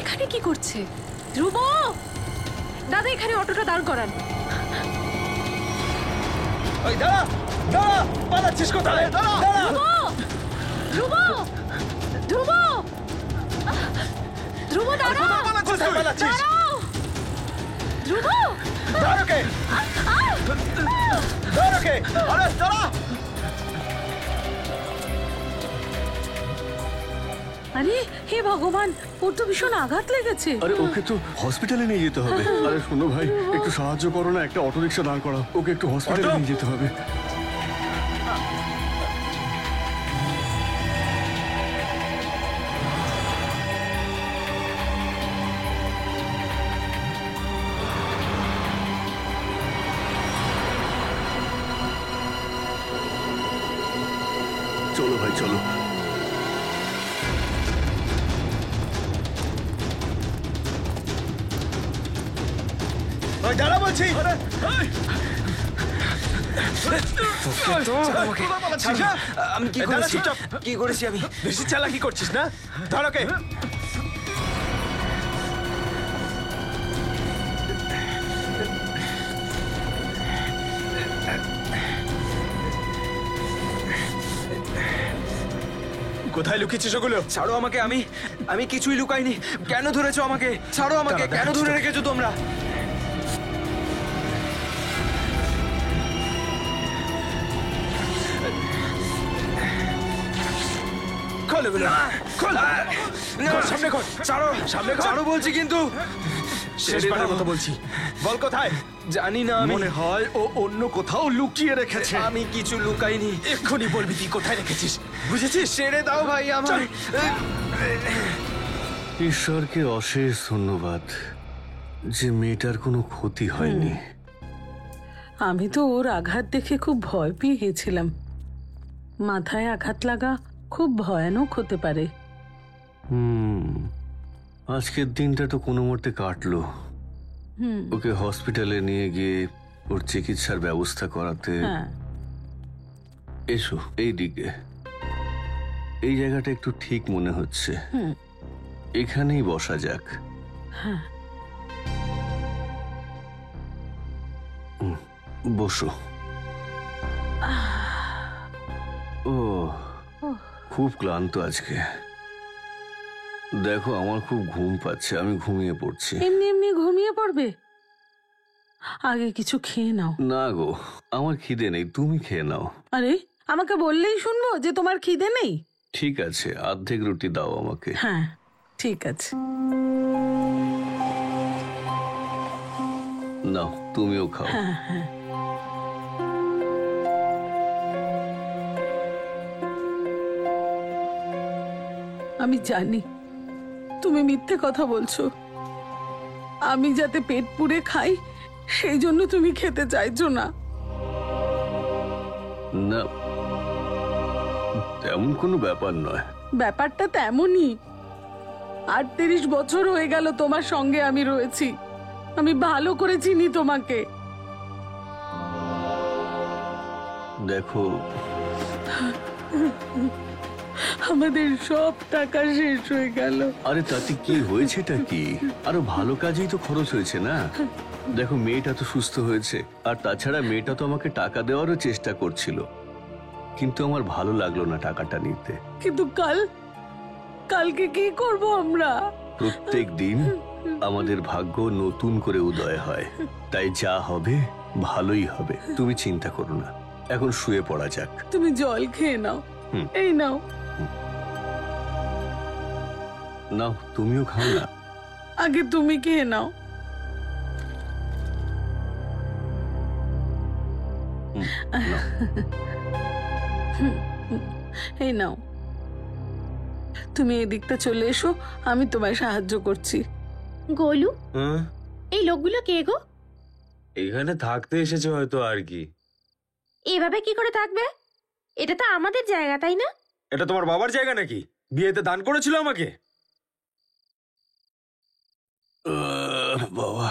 এখানে কি করছে ধ্রুব? দাদা, এখানে অটোটা দাঁড় করান। ওই দাঁড়া দাঁড়া, পালাচ্ছিস কোথায়? দাঁড়া ধ্রুব, ধ্রুব, ধ্রুব, দাঁড়াও। কোথায় পালাচ্ছিস? ধ্রুব, ধর ওকে, ধর ওকে, আরে দাঁড়া। আরে হে ভগবান, ওর তো ভীষণ আঘাত লেগেছে। আরে ওকে তো হসপিটালে নিয়ে যেতে হবে। আরে শোনো ভাই, একটু সাহায্য করো না, একটা অটো রিক্সা দাঁড় করাও, ওকে একটু হসপিটালে নিয়ে যেতে হবে। চলো ভাই, চলো। দাঁড়া বলছি। আমি কি করেছি? কি করেছি আমি? বেশি চালাকি করছিস না? ধর ওকে। কোথায় লুকিয়েছিস ওগুলো? ছাড়ো আমাকে, আমি কিছুই লুকাইনি। কেন ধরেছো আমাকে? ছাড়ো আমাকে, কেন ধরে রেখেছো তোমরা? সামনে কর, ছাড়ো, সামনে ছাড়ো বলছি। কিন্তু শেষবারের মতো বলছি, বল কোথায়? জানি না। মনে হয় ও অন্য কোথাও লুকিয়ে রেখেছে। আমি কিছু লুকাইনি। এক্ষুনি বলবি তুই কোথায় রেখেছিস, বুঝেছিস? ছেড়ে দাও ভাই আমার। ঈশ্বরকে অশেষ ধন্যবাদ যে মেয়েটার কোনো ক্ষতি হয়নি। আমি তো ওর আঘাত দেখে খুব ভয় পেয়ে গেছিলাম। মাথায় আঘাত লাগা খুব ভয়ানক হতে পারে। আজকের দিনটা তো কোনো মতে কাটলো। ওকে হসপিটালে নিয়ে গিয়ে ওর চিকিৎসার ব্যবস্থা করাতে। এসো এই দিকে, এই জায়গাটা একটু ঠিক মনে হচ্ছে। এখানেই বসা যাক। হ্যাঁ, বসো। ও খুব ক্লান্ত আজকে। দেখো আমার খুব ঘুম পাচ্ছে, আমি ঘুমিয়ে পড়ছি। এমনি এমনি ঘুমিয়ে পড়বে? আগে কিছু খেয়ে নাও। না গো, আমার খিদে নেই, তুমি খেয়ে নাও। আরে আমাকে বললেই শুনবো যে তোমার খিদে নেই? ঠিক আছে, অর্ধেক রুটি দাও আমাকে। হ্যাঁ ঠিক আছে। নাও তুমিও খাও। হ্যাঁ হ্যাঁ। আমি জানি তুমি মিথ্যে কথা বলছো। আমি যাতে পেট পুড়ে খাই সেই জন্য তুমি খেতে চাইছো না। না, তেমন কোনো ব্যাপার নয়। ব্যাপারটা তেমনই। 38 বছর হয়ে গেল তোমার সঙ্গে আমি রয়েছি। আমি ভালো করে চিনি তোমাকে। দেখো, আমাদের সব টাকা শেষ হয়ে গেল। আরে তাতে কি হয়েছেটা কি? আরো ভালো কাজেই তো খরচ হয়েছে না। দেখো মেয়েটা তো সুস্থ হয়েছে, আর তাছাড়া মেয়েটা তো আমাকে টাকা দেওয়ারও চেষ্টা করছিল, কিন্তু আমার ভালো লাগলো না টাকাটা নিতে। কিন্তু কালকে কি করব আমরা? প্রত্যেক দিন আমাদের ভাগ্য নতুন করে উদয় হয়, তাই যা হবে ভালোই হবে। তুমি চিন্তা করো না, এখন শুয়ে পড়া যাক। তুমি জল খেয়ে নাও। এই নাও। নাও তুমিও খাও না। আগে তুমি খেয়ে নাও। এই নাও। তুমি এদিকটা চলে এসো, আমি তোমায় সাহায্য করছি। গোলু, হ্যাঁ, এই লোকগুলো কে গো? এখানে থাকতে এসেছে হয়তো আর কি। এভাবে কি করে থাকবে? এটা তো আমাদের জায়গা, তাই না? এটা তোমার বাবার জায়গা নাকি? বিয়েতে দান করেছিল আমাকে। বাবা,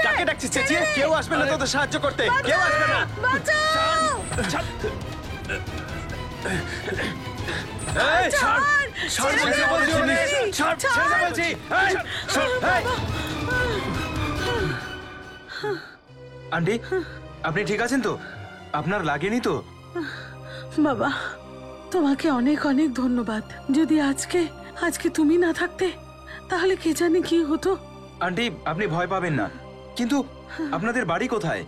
কাকে ডাকছিস চেঁচিয়ে? কেউ আসবে না তোদের সাহায্য করতে, কেউ আসবে না। আন্টি, আপনি ঠিক আছেন তো? আপনার লাগেনি তো? বাবা, তোমাকে অনেক অনেক ধন্যবাদ। যদি আজকে তুমি না থাকতে তাহলে কে জানে কি হতো। আন্টি, আপনি ভয় পাবেন না। কিন্তু আপনাদের বাড়ি কোথায়?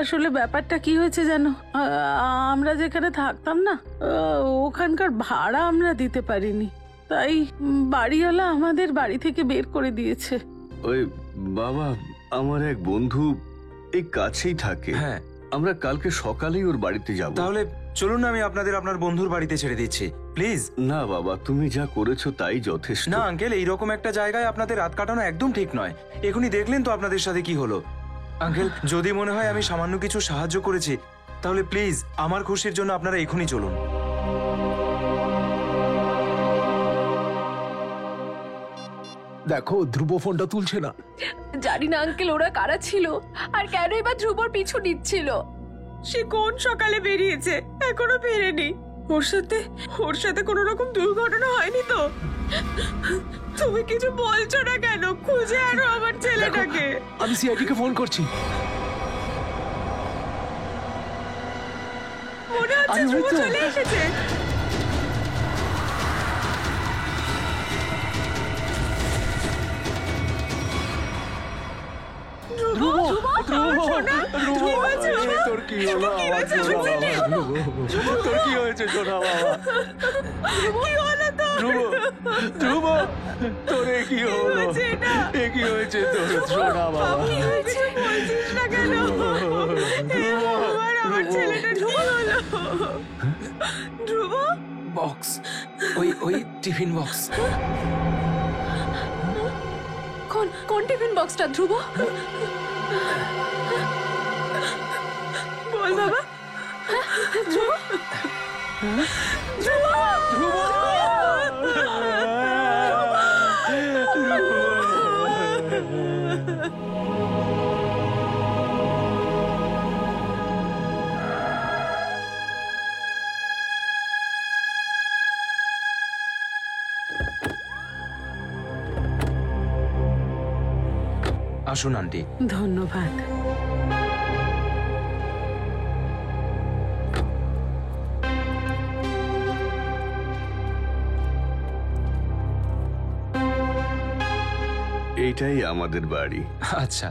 আসলে ব্যাপারটা কি হয়েছে জানো, আমরা যেখানে থাকতাম না, ওখানকার ভাড়া আমরা দিতে পারিনি, তাই বাড়িওয়ালা আমাদের বাড়ি থেকে বের করে দিয়েছে। ওই বাবা, আমার এক বন্ধু এই কাছেই থাকে। হ্যাঁ, আমরা কালকে সকালেই ওর বাড়িতে যাব। তাহলে চলুন না, আমি আপনার বন্ধুর বাড়িতে ছেড়ে দিচ্ছি, প্লিজ। না বাবা, তুমি যা করেছো তাই যথেষ্ট। না আঙ্কেল, এইরকম একটা জায়গায় আপনাদের রাত কাটানো একদম ঠিক নয়। এখনই দেখলেন তো আপনাদের সাথে কি হলো। আঙ্কেল, যদি মনে হয় আমি সামান্য কিছু সাহায্য করেছি, তাহলে প্লিজ আমার খুশির জন্য আপনারা এখনই চলুন। দেখো ধ্রুব ফোনটা তুলছে না। জানি না আঙ্কেল ওরা কারা ছিল, আর কেনই বা ধ্রুবর পিছু নিচ্ছিল। সে কোন সকালে বেরিয়েছে, এখনো ফেরেনি। ওর সাথে কোনো রকম দুর্ঘটনা হয়নি তো? তুমি কিছু বলছো না কেন? খুঁজে আনো আমার ছেলেটাকে। আমি সিআইডি কে ফোন করছি। মনে হচ্ছে ধ্রুব চলে এসেছে। তোর কি হলো? তোর কি হয়েছে সোনা বাবা? ধ্রুব, তোর কি হলো? এ কি হয়েছে তোর সোনা বাবা? বলছিস না কেন? আমার ছেলেটা ধ্রুব হলো। ধ্রুব বক্স, ওই টিফিন বক্স। কোন টিফিন বক্সটা ধ্রুব? বল বাবা। ধ্রুব ধ্রুব ধ্রুব আসুন আন্টি। ধন্যবাদ। এইটাই আমাদের বাড়ি। আচ্ছা,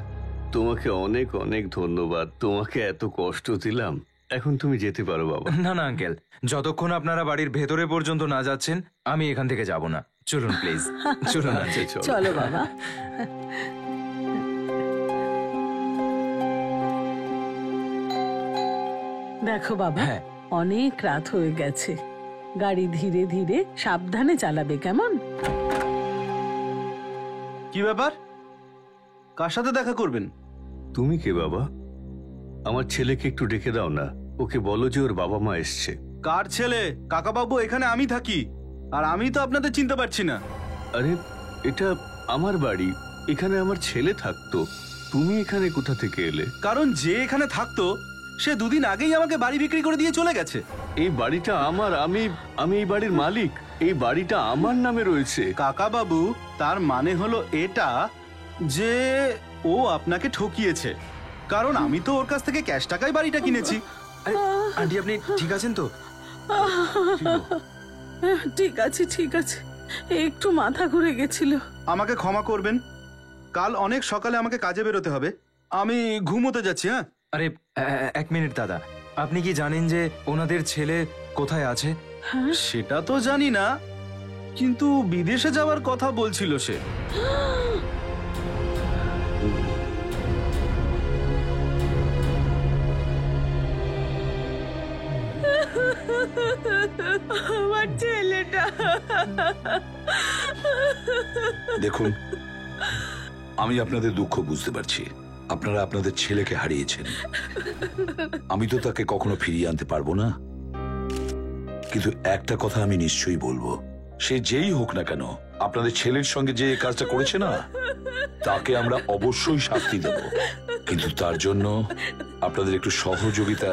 তোমাকে অনেক অনেক ধন্যবাদ। তোমাকে এত কষ্ট দিলাম, এখন তুমি যেতে পারো বাবা। না না আঙ্কেল, যতক্ষণ আপনারা বাড়ির ভেতরে পর্যন্ত না যাচ্ছেন আমি এখান থেকে যাব না। চলুন প্লিজ, চলুন আন্টি। চলো বাবা। দেখো বাবা, অনেক রাত হয়ে গেছে, গাড়ি ধীরে ধীরে সাবধানে চালাবে, কেমন? কি ব্যাপার, কার সাথে দেখা করবেন? তুমি কে বাবা? আমার ছেলেকে একটু ডেকে দাও না, ওকে বলো যে ওর বাবা মা এসছে। কার ছেলে? কাকাবাবু, এখানে আমি থাকি, আর আমি তো আপনাদের চিনতে পারছি না। আরে এটা আমার বাড়ি, এখানে আমার ছেলে থাকতো, তুমি এখানে কোথা থেকে এলে? কারণ যে এখানে থাকতো সে দুদিন আগেই আমাকে বাড়ি বিক্রি করে দিয়ে চলে গেছে। এই বাড়িটা আমার, আমি এই বাড়ির মালিক, এই বাড়িটা আমার নামে রয়েছে। কাকাবাবু, তার মানে হলো এটা যে ও আপনাকে ঠকিয়েছে, কারণ আমি তো ওর কাছ থেকে ক্যাশ টাকায় বাড়িটা কিনেছি। আন্টি আপনি ঠিক আছেন তো? ঠিক আছে ঠিক আছে, একটু মাথা ঘুরে গেছিল। আমাকে ক্ষমা করবেন, কাল অনেক সকালে আমাকে কাজে বেরোতে হবে, আমি ঘুমোতে যাচ্ছি। হ্যাঁ। আরে এক মিনিট দাদা, আপনি কি জানেন যে ওনাদের ছেলে কোথায় আছে? সেটা তো জানি না, কিন্তু বিদেশে যাওয়ার কথা বলছিল সে। আমার ছেলেটা। দেখুন, আমি আপনাদের দুঃখ বুঝতে পারছি, আপনারা আপনাদের ছেলেকে হারিয়েছেন। আমি তো তাকে কখনো ফিরিয়ে আনতে পারবো না, কিন্তু একটা কথা আমি নিশ্চয়ই বলবো, সে যেই হোক না কেন আপনাদের ছেলের সঙ্গে যে কাজটা করেছে না, তাকে আমরা অবশ্যই শাস্তি দেব, কিন্তু তার জন্য আপনাদের একটু সহযোগিতা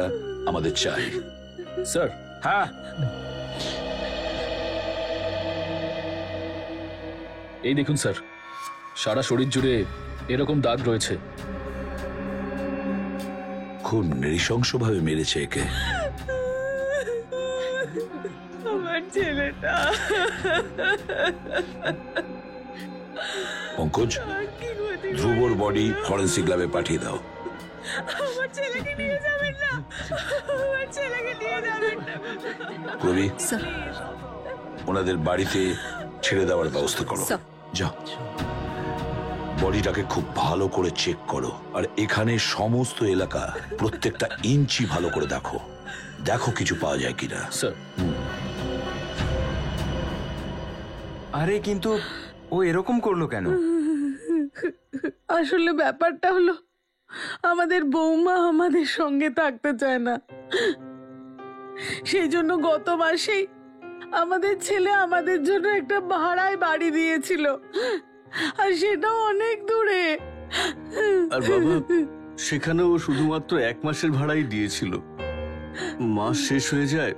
আমাদের চাই। স্যার। হ্যাঁ, এই দেখুন স্যার, সারা শরীর জুড়ে এরকম দাগ রয়েছে। খুব নৃশংসভাবে মেরেছে একে। আমার ছেলেটা। পঙ্কজ, ধ্রুবর বডি ফরেন্সিক ল্যাবে পাঠিয়ে দাও। আমার ছেলেকে নিয়ে যাবেন না, আমার ছেলেকে নিয়ে যাবেন না। রবি, ওনাদের বাড়িতে ছেড়ে দেওয়ার ব্যবস্থা করো। যাও, বডিটাকে খুব ভালো করে চেক করো, আর এখানে সমস্ত এলাকা প্রত্যেকটা ইঞ্চি ভালো করে দেখো, দেখো কিছু পাওয়া যায় কিনা। স্যার। আরে কিন্তু ও এরকম করলো কেন? আসলে ব্যাপারটা হলো, আমাদের বৌমা আমাদের সঙ্গে থাকতে চায় না, সেই জন্য গত মাসেই আমাদের ছেলে আমাদের জন্য একটা ভাড়ায় বাড়ি দিয়েছিল, আর সেটাও অনেক দূরে। আর বাবা, সেখানেও শুধুমাত্র 1 মাসের ভাড়াই দিয়েছিল। মাস শেষ হয়ে যায়,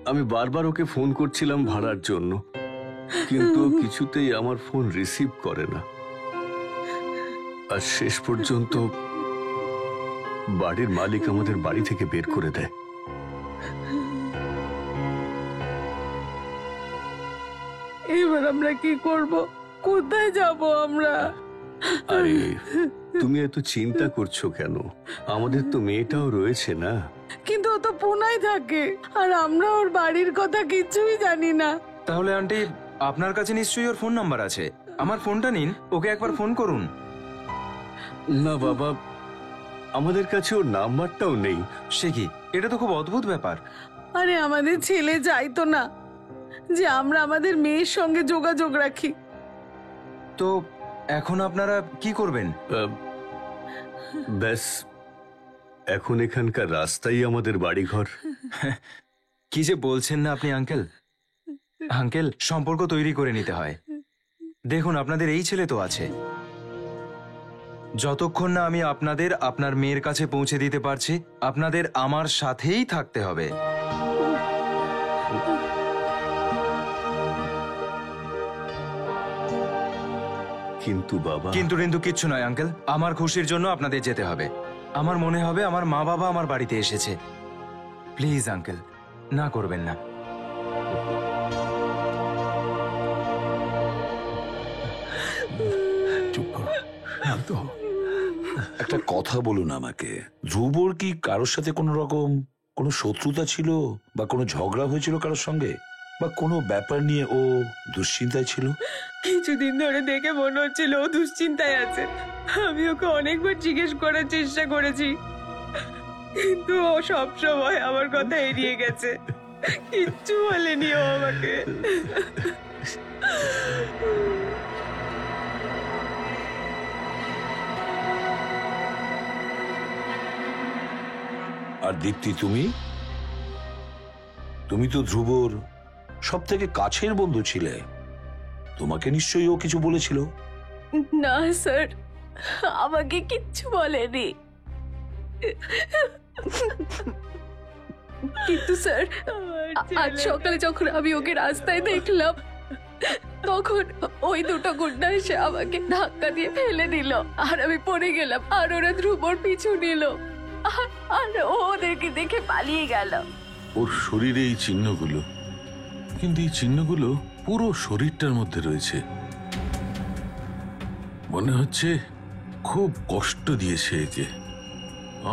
আমি বারবার ওকে ফোন করছিলাম ভাড়ার জন্য, কিন্তু কিছুতেই আমার ফোন রিসিভ করে না। আর শেষ পর্যন্ত বাড়ির মালিক আমাদের বাড়ি থেকে বের করে দেয়। এবার আমরা কি করব, কোথায় যাব আমরা? আরে তুমি এত চিন্তা করছো কেন? আমাদের তো মেয়েটাও রয়েছে না। কিন্তু ও তো পুনায় থাকে, আর আমরা ওর বাড়ির কথা কিছুই জানি না। তাহলে আন্টি, আপনার কাছে নিশ্চয়ই ওর ফোন নাম্বার আছে, আমার ফোনটা নিন, ওকে একবার ফোন করুন। না বাবা, আমাদের কাছে ওর নাম্বারটাও নেই। সে কি, এটা তো খুব অদ্ভুত ব্যাপার। আরে আমাদের ছেলে চাইতো না যে আমরা আমাদের মেয়ের সঙ্গে যোগাযোগ রাখি। তো এখন আপনারা কি করবেন? ব্যাস, এখন এখানকার রাস্তাই আমাদের বাড়িঘর। কি যে বলছেন না আপনি আঙ্কেল। আঙ্কেল, সম্পর্ক তৈরি করে নিতে হয়। দেখুন, আপনাদের এই ছেলে তো আছে। যতক্ষণ না আমি আপনাদের আপনার মেয়ের কাছে পৌঁছে দিতে পারছি, আপনাদের আমার সাথেই থাকতে হবে। কিন্তু বাবা, কিন্তু কিচ্ছু নয় আঙ্কেল। আমার খুশির জন্য আপনাদের যেতে হবে। আমার মনে হবে আমার মা বাবা আমার বাড়িতে এসেছে। প্লিজ আঙ্কেল, না করবেন না। একটা কথা বলুন আমাকে, ধ্রুবর কি কারোর সাথে কোনো রকম কোনো শত্রুতা ছিল, বা কোনো ঝগড়া হয়েছিল কারোর সঙ্গে, বা কোনো ব্যাপার নিয়ে ও দুশ্চিন্তায় ছিল? কিছুদিন ধরে দেখে মনে হচ্ছিল ও দুশ্চিন্তায় আছে। আমি ওকে অনেকবার জিজ্ঞেস করার চেষ্টা করেছি, কিন্তু ও সব সময় আমার কথা এড়িয়ে গেছে। কিচ্ছু বলেনি ও আমাকে। আর দীপ্তি, তুমি তুমি তো ধ্রুবর সব থেকে কাছের বন্ধু ছিলে। তোমাকে নিশ্চয়ই ও কিছু বলেছিল? না স্যার, আমাকে কিচ্ছু বলেনি। কিন্তু স্যার, আজ সকালে যখন আমি ওকে রাস্তায় দেখলাম, তখন ওই দুটো গুন্ডা এসে আমাকে ধাক্কা দিয়ে ফেলে দিল, আর আমি পড়ে গেলাম, আর ওরা ধ্রুবর পিছু নিল, আর ও ওদেরকে দেখে পালিয়ে গেল। ওর শরীরে এই চিহ্নগুলো, কিন্তু এই চিহ্নগুলো পুরো শরীরটার মধ্যে রয়েছে। মনে হচ্ছে খুব কষ্ট দিয়েছে একে।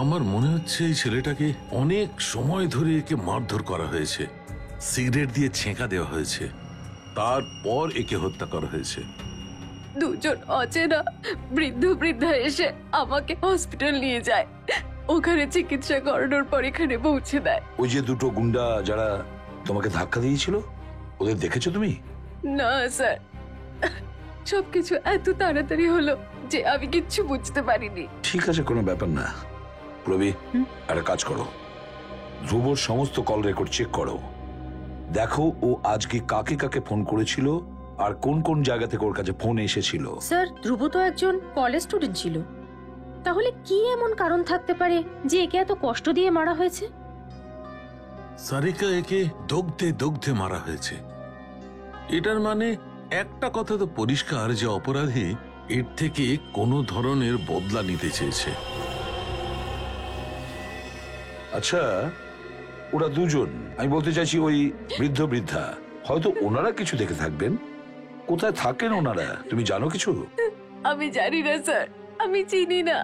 আমার মনে হচ্ছে এই ছেলেটাকে অনেক সময় ধরে একে মারধর করা হয়েছে, সিগারেট দিয়ে ছেঁকা দেওয়া হয়েছে, তারপর একে হত্যা করা হয়েছে। দুজন অচেনা বৃদ্ধা এসে আমাকে হসপিটাল নিয়ে যায়, ওখানে চিকিৎসা করানোর পর এখানে পৌঁছে দেয়। ওই যে দুটো গুন্ডা যারা তোমাকে ধাক্কা দিয়েছিল, ওদের দেখেছো তুমি? না স্যার, সবকিছু এত তাড়াতাড়ি হলো যে আমি কিচ্ছু বুঝতে পারিনি। ঠিক আছে, কোনো ব্যাপার না। প্রবি, একটা কাজ করো, ধ্রুবর সমস্ত কল রেকর্ড চেক করো। দেখো ও আজকে কাকে কাকে ফোন করেছিল, আর কোন কোন জায়গা থেকে ওর কাছে ফোন এসেছিল। স্যার, ধ্রুব তো একজন কলেজ স্টুডেন্ট ছিল। তাহলে কি এমন কারণ থাকতে পারে যে একে এত কষ্ট দিয়ে মারা হয়েছে? সারিকা একে দগ্ধে দগ্ধে মারা হয়েছে। এটার মানে একটা কথা তো পরিষ্কার যে অপরাধী এর থেকে কোনো ধরনের বদলা নিতে চেয়েছে। আচ্ছা, ওরা দুজন, আমি বলতে চাইছি ওই বৃদ্ধা, হয়তো ওনারা কিছু দেখে থাকবেন। কোথায় থাকেন ওনারা, তুমি জানো কিছু? আমি জানি না স্যার, আমি চিনি না।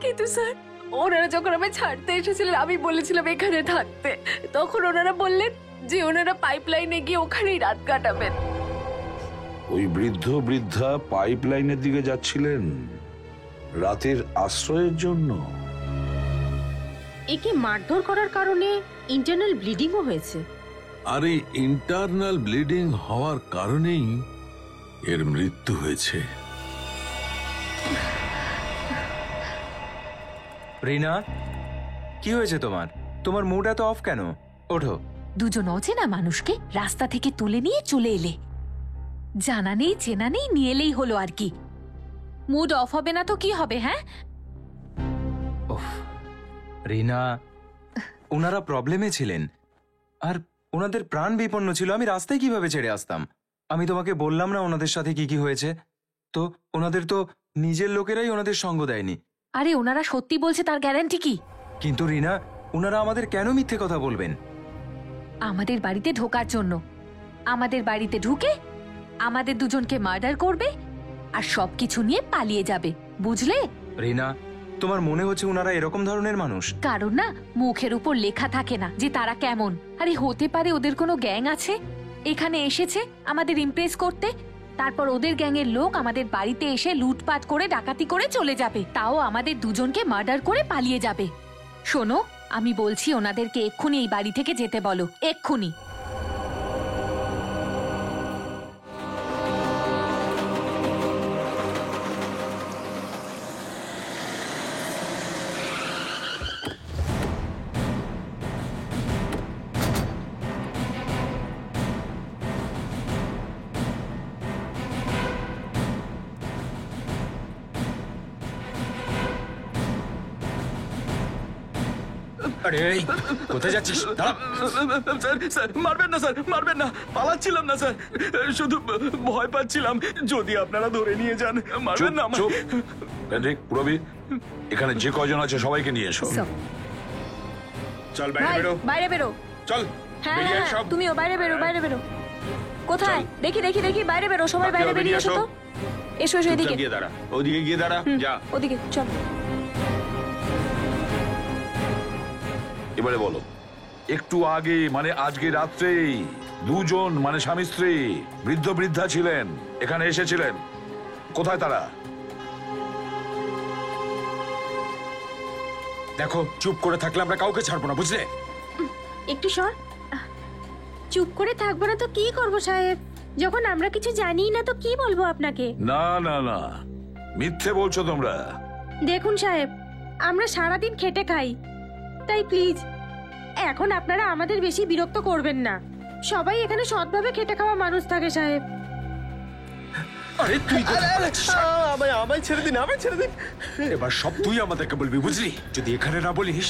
কিন্তু স্যার, ওনারা যখন আমি ছাড়তে এসেছিলেন, আমি বলেছিলাম এখানে থাকতে, তখন ওনারা বললেন যে ওনারা পাইপলাইনে গিয়ে ওখানেই রাত কাটাবেন। ওই বৃদ্ধা পাইপলাইনের দিকে যাচ্ছিলেন রাতের আশ্রয়ের জন্য। একে মারধর করার কারণে ইন্টারনাল ব্লিডিংও হয়েছে। আর এই ইন্টারনাল ব্লিডিং হওয়ার কারণেই এর মৃত্যু হয়েছে। রিনা, কি হয়েছে তোমার? তোমার মুড এত অফ কেন? ওঠো। দুজন অচেনা মানুষকে রাস্তা থেকে তুলে নিয়ে চলে এলে, জানা নেই চেনা নেই, নিয়ে এলেই হলো আর কি। মুড অফ হবে না তো কি হবে? হ্যাঁ রিনা, ওনারা প্রবলেমে ছিলেন, আর ওনাদের প্রাণ বিপন্ন ছিল। আমি রাস্তায় কিভাবে ছেড়ে আসতাম? আমি তোমাকে বললাম না ওনাদের সাথে কি কি হয়েছে? তো ওনাদের তো নিজের লোকেরাই ওনাদের সঙ্গ দেয়নি। আরে ওনারা সত্যি বলছে তার গ্যারান্টি কি? কিন্তু রিনা, ওনারা আমাদের কেন মিথ্যে কথা বলবেন? আমাদের বাড়িতে ঢোকার জন্য। আমাদের বাড়িতে ঢুকে আমাদের দুজনকে মার্ডার করবে আর সবকিছু নিয়ে পালিয়ে যাবে, বুঝলে? রিনা, তোমার মনে হচ্ছে ওনারা এরকম ধরনের মানুষ? কারণ না, মুখের উপর লেখা থাকে না যে তারা কেমন। আরে হতে পারে ওদের কোনো গ্যাং আছে, এখানে এসেছে আমাদের ইমপ্রেস করতে, তারপর ওদের গ্যাংয়ের লোক আমাদের বাড়িতে এসে লুটপাট করে ডাকাতি করে চলে যাবে, তাও আমাদের দুজনকে মার্ডার করে পালিয়ে যাবে। শোনো, আমি বলছি ওনাদেরকে এক্ষুনি এই বাড়ি থেকে যেতে বলো, এক্ষুনি। আরে এই, কোথায় যাচ্ছিস? দাঁড়া। স্যার স্যার মারবেন না, স্যার মারবেন না, পালাচ্ছিলাম না স্যার, শুধু ভয় পাচ্ছিলাম যদি আপনারা ধরে নিয়ে যান। মারবেন না আমার। পেন্ড্রিক, পুরবি, এখানে যে কয়জন আছে সবাইকে নিয়ে এসো। চল বাইরে ভাই, বেরো। বাইরে বেরো। চল হ্যাঁ বেরিয়ে হ্যাঁ, আয় সব। তুমিও বাইরে বেরো, বাইরে বেরো। কোথায়? দেখি দেখি দেখি, বাইরে বেরো, সবাই বাইরে বাকিরা বেরিয়ে এসো বেরিয়ে তো। এসো এসো, এদিকে। চুপচাপ গিয়ে দাঁড়া, ওদিকে গিয়ে দাঁড়া। যা ওদিকে চল। এবারে বলো, একটু আগে মানে আজকে রাত্রেই দুজন মানে স্বামী স্ত্রী বৃদ্ধ বৃদ্ধা ছিলেন, এখানে এসেছিলেন, কোথায় তারা? দেখো, চুপ করে থাকলে আমরা কাউকে ছাড়বো না, বুঝলে? একটু সর। চুপ করে থাকবো না তো কি করবো সাহেব? যখন আমরা কিছু জানি না তো কি বলবো আপনাকে? না না না, মিথ্যে বলছো তোমরা। দেখুন সাহেব, আমরা সারাদিন খেটে খাই, তাই প্লিজ এখন আপনারা আমাদের বেশি বিরক্ত করবেন না। সবাই এখানে সৎভাবে খেটে খাওয়া মানুষ থাকে সাহেব। আরে তুই আমায় ছেড়ে দিন, আমায় ছেড়ে দিন। এবার সব তুই আমাদেরকে বলবি, বুঝলি? যদি এখানে না বলিস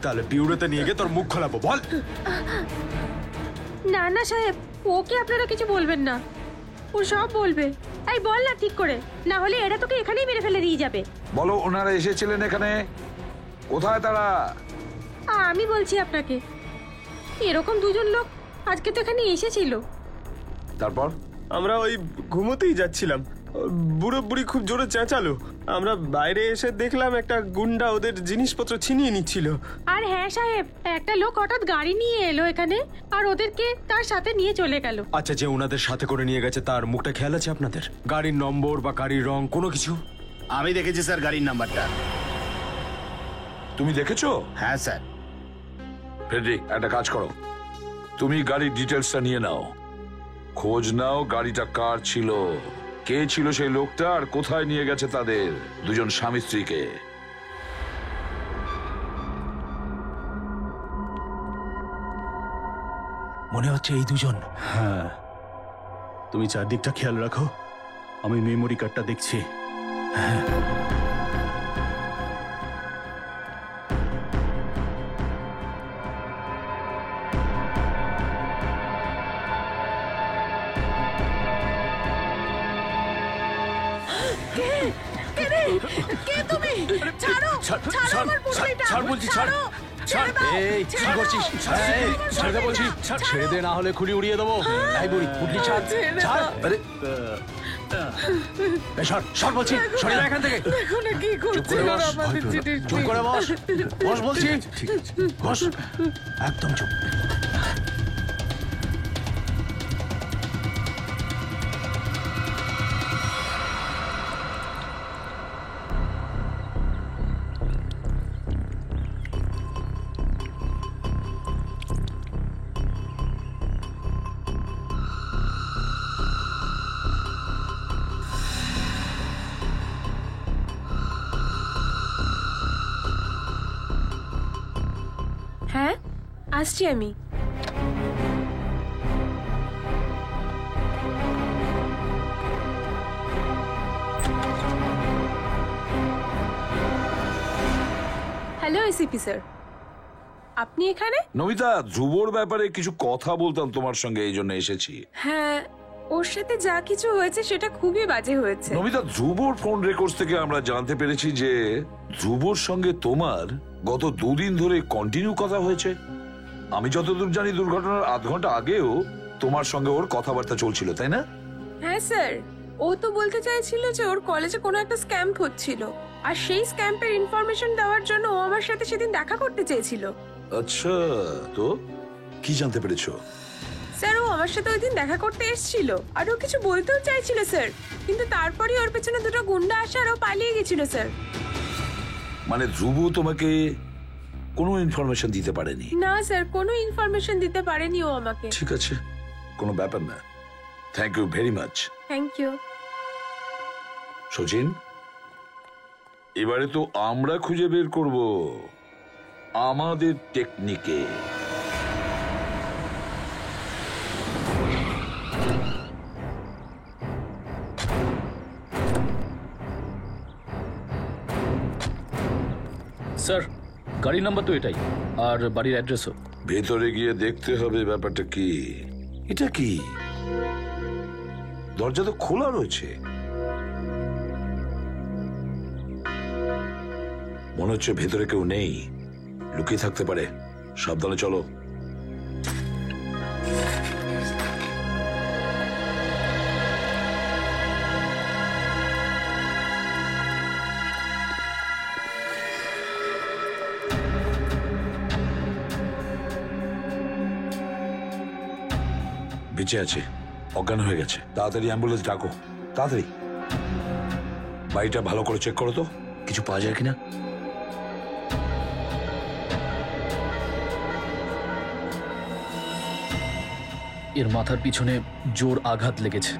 তাহলে বিউরোতে নিয়ে গিয়ে তোর মুখ খোলাবো। বল। না না সাহেব, ওকে আপনারা কিছু বলবেন না, ও সব বলবে। এই বল না ঠিক করে, না হলে এরা তোকে এখানেই মেরে ফেলে দিয়ে যাবে। বলো, ওনারা এসেছিলেন এখানে, কোথায় তারা? আমি বলছি আপনাকে, এরকম দুজন লোক আজকে তো এখানে এসেছিল। তারপর আমরা ওই ঘুমোতেই যাচ্ছিলাম, বুড়ো বুড়ি খুব জোরে চেঁচালো, আমরা বাইরে এসে দেখলাম একটা গুন্ডা ওদের জিনিসপত্র ছিনিয়ে নিচ্ছিল। আর হ্যাঁ সাহেব, একটা লোক হঠাৎ গাড়ি নিয়ে এলো এখানে আর ওদেরকে তার সাথে নিয়ে চলে গেল। আচ্ছা, যে ওনাদের সাথে করে নিয়ে গেছে তার মুখটা খেয়াল আছে আপনাদের? গাড়ির নম্বর বা গাড়ির রং কোনো কিছু? আমি দেখেছি স্যার গাড়ির নাম্বারটা। তুমি দেখেছো? হ্যাঁ স্যার। ফ্রেডরিক, একটা কাজ করো, তুমি গাড়ির ডিটেলসটা নিয়ে নাও, খোঁজ নাও গাড়িটা কার ছিল, কে ছিল সেই লোকটা, আর কোথায় নিয়ে গেছে তাদের দুজন স্বামী স্ত্রীকে। মনে হচ্ছে এই দুজন। হ্যাঁ, তুমি চারদিকটা খেয়াল রাখো, আমি মেমোরি কার্ডটা দেখছি। হ্যাঁ, এই কি করছিস? এই, ছেড়ে দে বলছি, ছেড়ে দে, না হলে খুলি উড়িয়ে দেবো। এই বুড়ি, পুটলি ছাড়, ছাড়। আরে এই সর, সর বলছি, সরে যা এখান থেকে। কি চুপ করে বস, আমাদের জিনিস চুপ করে বস, বস বলছি, বস, একদম চুপ। হ্যাঁ, আসছি আমি। হ্যালো এসিপি স্যার, আপনি এখানে? নমিতা, ধ্রুবর ব্যাপারে কিছু কথা বলতাম তোমার সঙ্গে, এই জন্য এসেছি। হ্যাঁ, ওর সাথে যা কিছু হয়েছে সেটা খুবই বাজে হয়েছে। নমিতা, ধ্রুবর ফোন রেকর্ডস থেকে আমরা জানতে পেরেছি যে ধ্রুবর সঙ্গে তোমার গত দুদিন ধরে কন্টিনিউ কথা হয়েছে। আমি যতদূর জানি দুর্ঘটনার আধ ঘন্টা আগেও তোমার সঙ্গে ওর কথাবার্তা চলছিল, তাই না? হ্যাঁ স্যার, ও তো বলতে চাইছিল যে ওর কলেজে কোনো একটা স্ক্যাম্প হচ্ছিল, আর সেই স্ক্যাম্পের ইনফরমেশন দেওয়ার জন্য ও আমার সাথে সেদিন দেখা করতে চেয়েছিল। আচ্ছা, তো কি জানতে পেরেছো? স্যার ও আমার সাথে ওই দিন দেখা করতে এসেছিল আর ও কিছু বলতেও চাইছিল স্যার, কিন্তু তারপরেই ওর পেছনে দুটো গুন্ডা আসে আর ও পালিয়ে গেছিল স্যার। মানে ধ্রুব তোমাকে কোনো ইনফরমেশন দিতে পারেনি? না স্যার, কোনো ইনফরমেশন দিতে পারেনি ও আমাকে। ঠিক আছে, কোনো ব্যাপার না। Thank you very much. Thank you. Sachin, এবারে তো আমরা খুঁজে বের করব আমাদের টেকনিকে। স্যার, গাড়ির নাম্বার তো এটাই, আর বাড়ির অ্যাড্রেসও। ভেতরে গিয়ে দেখতে হবে ব্যাপারটা কি। এটা কি? দরজা তো খোলা রয়েছে। মনে হচ্ছে ভেতরে কেউ নেই, লুকিয়ে থাকতে পারে। সাবধানে চলো। বেঁচে আছে, অজ্ঞান হয়ে গেছে। তাড়াতাড়ি অ্যাম্বুলেন্স ডাকো, তাড়াতাড়ি। বাড়িটা ভালো করে চেক করো তো, কিছু পাওয়া যায় কিনা। এর মাথার পিছনে জোর আঘাত লেগেছে।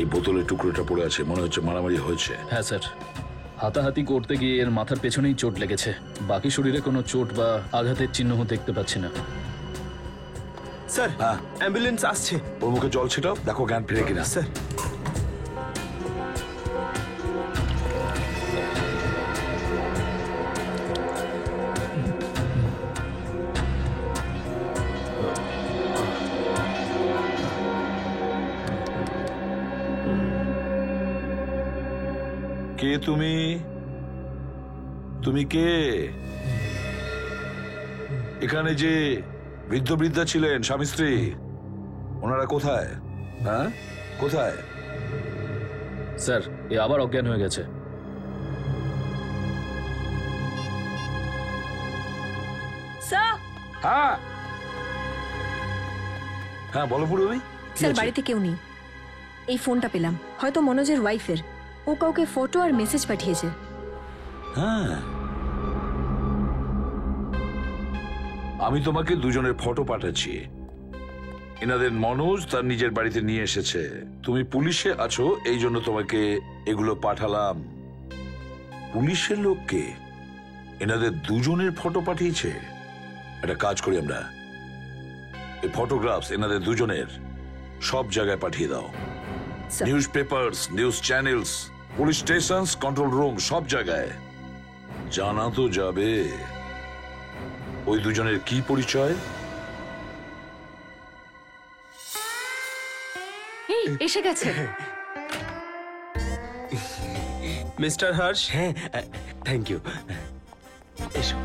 এই বোতলের টুকরোটা পড়ে আছে, মনে হচ্ছে মারামারি হয়েছে। হ্যাঁ স্যার, হাতাহাতি করতে গিয়ে এর মাথার পেছনেই চোট লেগেছে। বাকি শরীরে কোনো চোট বা আঘাতের চিহ্ন দেখতে পাচ্ছি না। স্যার, অ্যাম্বুলেন্স আসছে। ওর মুখে জল ছিটাও, দেখো জ্ঞান ফিরে কিনা। স্যার, কে তুমি? তুমি কে? এখানে যে বৃদ্ধ বৃদ্ধা ছিলেন স্বামী স্ত্রী, ওনারা কোথায়? হ্যাঁ, কোথায়? স্যার, এ আবার অজ্ঞান হয়ে গেছে। স্যার, হ্যাঁ হ্যাঁ, বলো পুরবি। স্যার, বাড়িতে কেউ নেই। এই ফোনটা পেলাম, হয়তো মনোজের ওয়াইফের। ও কাউকে ফটো আর মেসেজ পাঠিয়েছে। হ্যাঁ, আমি তোমাকে দুজনের ফটো পাঠাচ্ছি। এনাদের মনোজ তার নিজের বাড়িতে নিয়ে এসেছে। তুমি পুলিশে আছো, এই জন্য তোমাকে এগুলো পাঠালাম। পুলিশের লোককে এনাদের দুজনের ফটো পাঠিয়েছে। একটা কাজ করি আমরা, এই ফটোগ্রাফস এনাদের দুজনের সব জায়গায় পাঠিয়ে দাও। News papers, news channels, police station, control room, সব জায়গায় জানা তো যাবে ওই দুজনের কি পরিচয়। এসে গেছে মিস্টার হর্ষ। হ্যাঁ, থ্যাংক ইউ। এসো।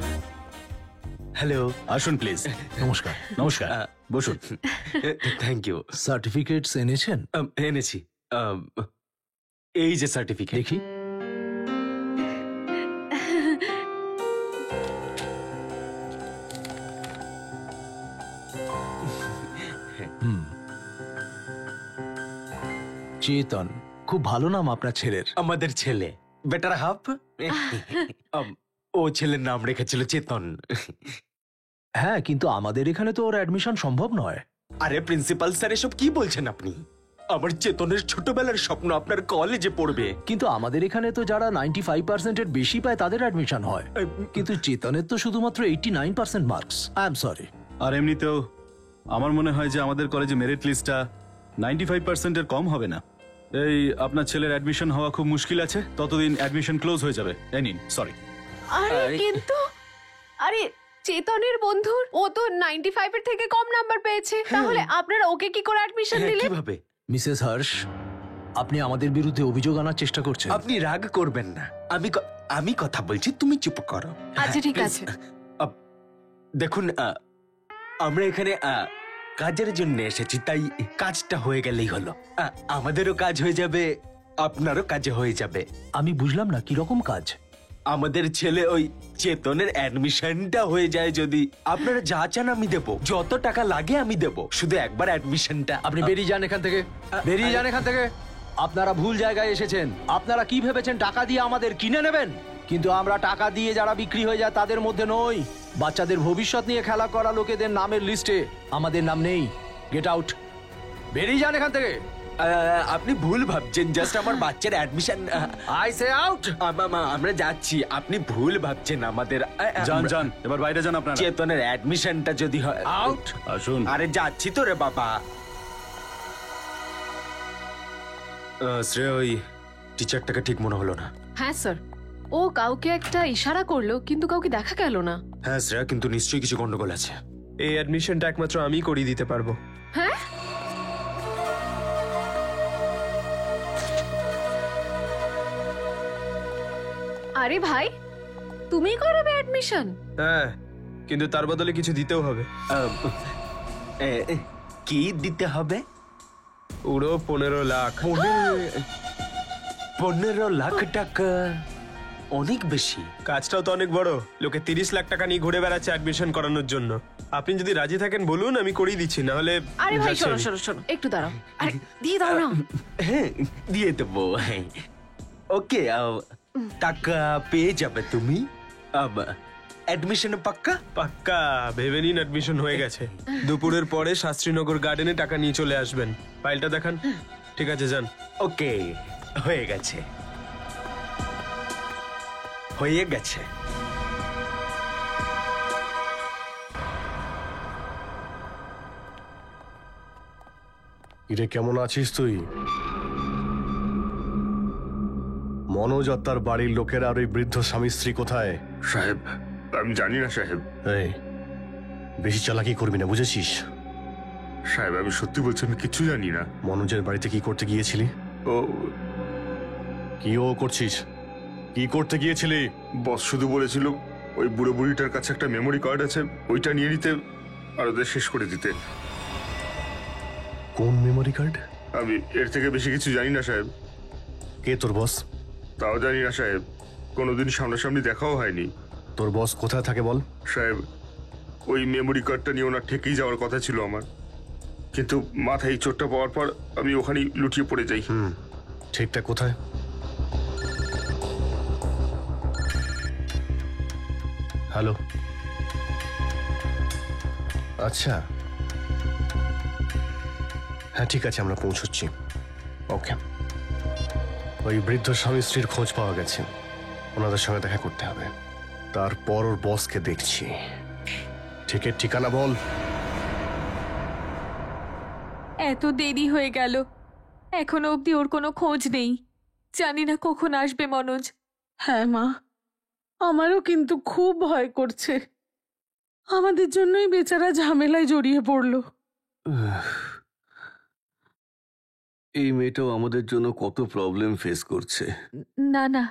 হ্যালো, আসুন প্লিজ। নমস্কার। নমস্কার, বসুন। Thank you. সার্টিফিকেটস এনেছেন? এনেছি। এই যে সার্টিফিকেট। দেখি। চেতন, খুব ভালো নাম আপনার ছেলের। আমাদের ছেলে বেটার হাফ। ও ছেলের নাম রেখেছিল চেতন। হ্যাঁ, কিন্তু আমাদের এখানে তো ওর অ্যাডমিশন সম্ভব নয়। আরে প্রিন্সিপাল স্যার, এসব কি বলছেন আপনি? আমার চেতনের ছোটবেলার স্বপ্ন আপনার কলেজে পড়বে। কিন্তু আমাদের এখানে তো যারা 95% বেশি পায় তাদের অ্যাডমিশন হয়, কিন্তু চেতনের তো শুধুমাত্র 89% মার্কস। I am sorry. আর এমনিতেও আমার মনে হয় যে আমাদের কলেজে মেরিট লিস্টটা 95%-এর কম হবে না। এই আপনার ছেলের অ্যাডমিশন হওয়া খুব মুশকিল আছে, ততদিন অ্যাডমিশন ক্লোজ হয়ে যাবে। এই নিন, সরি। আরে কিন্তু আরে চেতনের বন্ধুর ও তো 95 এর থেকে কম নাম্বার পেয়েছে, তাহলে আপনারা ওকে কি করে অ্যাডমিশন দিলেন? কিভাবে? মিসেস হর্ষ, আপনি আমাদের বিরুদ্ধে অভিযোগ আনার চেষ্টা করছেন। আপনি রাগ করবেন না, আমি কথা বলছি, তুমি চুপ করো। আচ্ছা ঠিক আছে। দেখুন, আমরা এখানে কাজের জন্য এসেছি, তাই কাজটা হয়ে গেলেই হলো। আমাদেরও কাজ হয়ে যাবে, আপনারও কাজ হয়ে যাবে। আমি বুঝলাম না, কিরকম কাজ? আমাদের ছেলে ওই চেতনের অ্যাডমিশনটা হয়ে যায় যদি, আপনারা যা চান আমি দেবো, যত টাকা লাগে আমি দেবো, শুধু একবার অ্যাডমিশনটা। আপনি বেরিয়ে যান এখান থেকে, বেরিয়ে যান এখান থেকে। আপনারা ভুল জায়গায় এসেছেন। আপনারা কি ভেবেছেন টাকা দিয়ে আমাদের কিনে নেবেন? কিন্তু আমরা টাকা দিয়ে যারা বিক্রি হয়ে যায় তাদের মধ্যে নই। বাচ্চাদের ভবিষ্যৎ নিয়ে খেলা করা লোকেদের নামের লিস্টে আমাদের নাম নেই। গেট আউট, বেরিয়ে যান এখান থেকে। আপনি ভুল ভাবছেন, জাস্ট আমার বাচ্চার অ্যাডমিশন। I say out. আমরা যাচ্ছি, আপনি ভুল ভাবছেন আমাদের। যান যান, এবার বাইরে যান আপনারা। চেতনের অ্যাডমিশনটা যদি হয়। আউট। আসুন। আরে যাচ্ছি তো রে বাবা। শ্রেয়া, ওই টিচারটাকে ঠিক মনে হলো না। হ্যাঁ স্যার, ও কাউকে একটা ইশারা করলো কিন্তু কাউকে দেখা গেল না। হ্যাঁ শ্রেয়া, কিন্তু নিশ্চয়ই কিছু গন্ডগোল আছে। এই অ্যাডমিশনটা একমাত্র আমি করিয়ে দিতে পারবো। হ্যাঁ, আরে ভাই, তুমি করবে অ্যাডমিশন? হ্যাঁ, কিন্তু তার বদলে কিছু দিতেও হবে। কি দিতে হবে? পুরো 15 লাখ। 15 লাখ টাকা অনেক বেশি। কাজটাও তো অনেক বড়। লোকে 30 লাখ টাকা নিয়ে ঘুরে বেড়াচ্ছে অ্যাডমিশন করানোর জন্য। আপনি যদি রাজি থাকেন বলুন, আমি করিয়ে দিচ্ছি, না হলে। আরে ভাই শোনো শোনো শোনো, একটু দাঁড়াও। আরে দিয়ে দাও না। হ্যাঁ, দিয়ে দেবো। ওকে, টাকা পেয়ে যাবে তুমি। অ্যাডমিশন পাক্কা? পাক্কা। ভেবে নিন অ্যাডমিশন হয়ে গেছে। দুপুরের পরে শাস্ত্রীনগর গার্ডেনে টাকা নিয়ে চলে আসবেন। ফাইলটা দেখান। ঠিক আছে, যান। ওকে, হয়ে গেছে, হয়ে গেছে। ইরে, কেমন আছিস তুই? মনোজ আর তার বাড়ির লোকেরা আর ওই বৃদ্ধ স্বামী স্ত্রী কোথায়? সাহেব, আমি জানি না সাহেব। এই, বেশি চালাকি করবি না, বুঝেছিস? সাহেব, আমি সত্যি বলছি, আমি কিছু জানি না। মনোজের বাড়িতে কি করতে গিয়েছিলি? ও কি ও করছিস? কি করতে গিয়েছিলি? বস শুধু বলেছিল ওই বুড়ো বুড়িটার কাছে একটা মেমোরি কার্ড আছে, ওইটা নিয়ে নিতে আর ওদের শেষ করে দিতে। কোন মেমোরি কার্ড? আমি এর থেকে বেশি কিছু জানি না সাহেব। কে তোর বস? তাও জানি না সাহেব, কোনোদিন সামনাসামনি দেখাও হয়নি। তোর বস কোথায় থাকে বল? সাহেব, ওই মেমোরি কার্ডটা নিয়ে ওনার ঠেকেই যাওয়ার কথা ছিল আমার, কিন্তু মাথায় চোটটা পাওয়ার পর আমি ওখানেই লুটিয়ে পড়ে যাই। ঠিকঠাক কোথায়? হ্যালো, আচ্ছা, হ্যাঁ ঠিক আছে, আমরা পৌঁছচ্ছি। ওকে, ওই বৃদ্ধ স্বামী স্ত্রীর খোঁজ পাওয়া গেছে, ওনাদের সঙ্গে দেখা করতে হবে। তারপর ওর বসকে দেখছি। ঠিকের ঠিকানা বল। এত দেরি হয়ে গেল, এখনো অবধি ওর কোনো খোঁজ নেই। জানি না কখন আসবে মনোজ। হ্যাঁ মা, আমারও কিন্তু খুব ভয় করছে। আমাদের জন্যই বেচারা ঝামেলায় জড়িয়ে পড়লো। এই মেয়েটাও আমাদের জন্য কত প্রবলেম ফেস করছে। না না,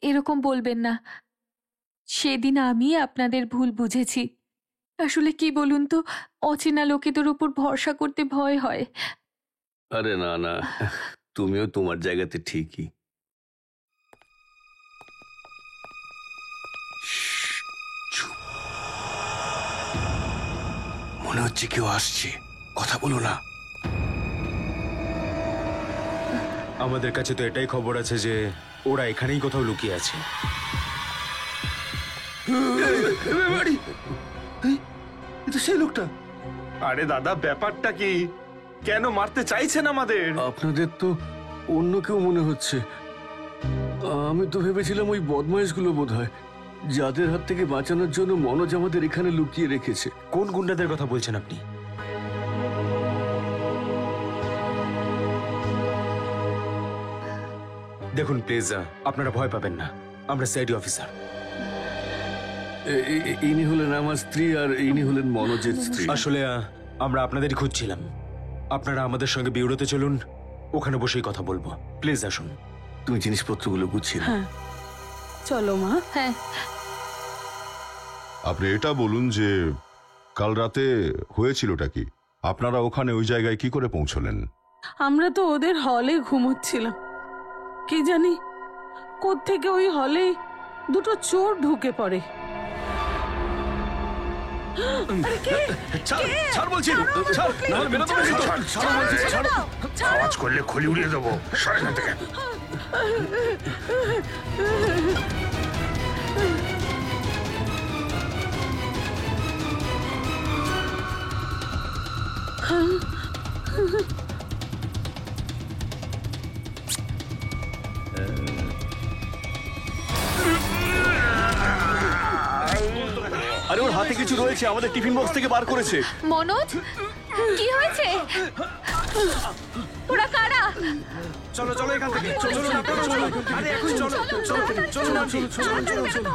এরকম বলবেন না। সেদিন আমি আপনাদের ভুল বুঝেছি। আসলে কি বলুন তো, অচেনা লোকেদের উপর ভরসা করতে ভয় হয়। আরে না না, তুমিও তোমার জায়গাতে ঠিকই। মনে হচ্ছে কেউ আসছে, কথা বলো না। আমাদের কাছে তো এটাই খবর আছে যে ওরা এখানেই কোথাও লুকিয়ে আছে। সেই লোকটা। আরে দাদা, ব্যাপারটা কি? কেন মারতে চাইছেন আমাদের? আপনাদের তো অন্য কেউ মনে হচ্ছে। আমি তো ভেবেছিলাম ওই বদমাইশগুলো বোধহয়, যাদের হাত থেকে বাঁচানোর জন্য মনোজ আমাদের এখানে লুকিয়ে রেখেছে। কোন গুন্ডাদের কথা বলছেন আপনি? দেখুন প্লিজ, আপনারা ভয় পাবেন না, আমরা সিআইডি অফিসার। ইনি হলেন আমার স্ত্রী আর ইনি হলেন মনোজের স্ত্রী। আসলে আমরা আপনাদেরই খুঁজছিলাম। আপনারা আমাদের সঙ্গে বিউরোতে চলুন, ওখানে বসেই কথা বলবো। প্লিজ আসুন। তুমি জিনিসপত্রগুলো গুছিয়ে নাও। হ্যাঁ, চলো মা। হ্যাঁ, আপনি এটা বলুন যে কাল রাতে হয়েছিলটা কি? আপনারা ওখানে ওই জায়গায় কি করে পৌঁছলেন? আমরা তো ওদের হলে ঘুমোচ্ছিলাম। কি জানি কোত্থেকে ওই হলে দুটো চোর ঢুকে পড়ে। আরে কে? ছাড় বলছি, ছাড়, নাহলে বেরোতে পারছি তো। আওয়াজ করলে খুলি উড়িয়ে দেবো, সরে এখান থেকে। আরে ওর হাতে কিছু রয়েছে, আমাদের টিফিন বক্স থেকে বার করেছে। মনোজ, কি হয়েছে? ওরা কারা? চলো চলো এখান থেকে, চলো চলো চলো চলো, আরে এখন চলো চলো চলো চলো চলো চলো।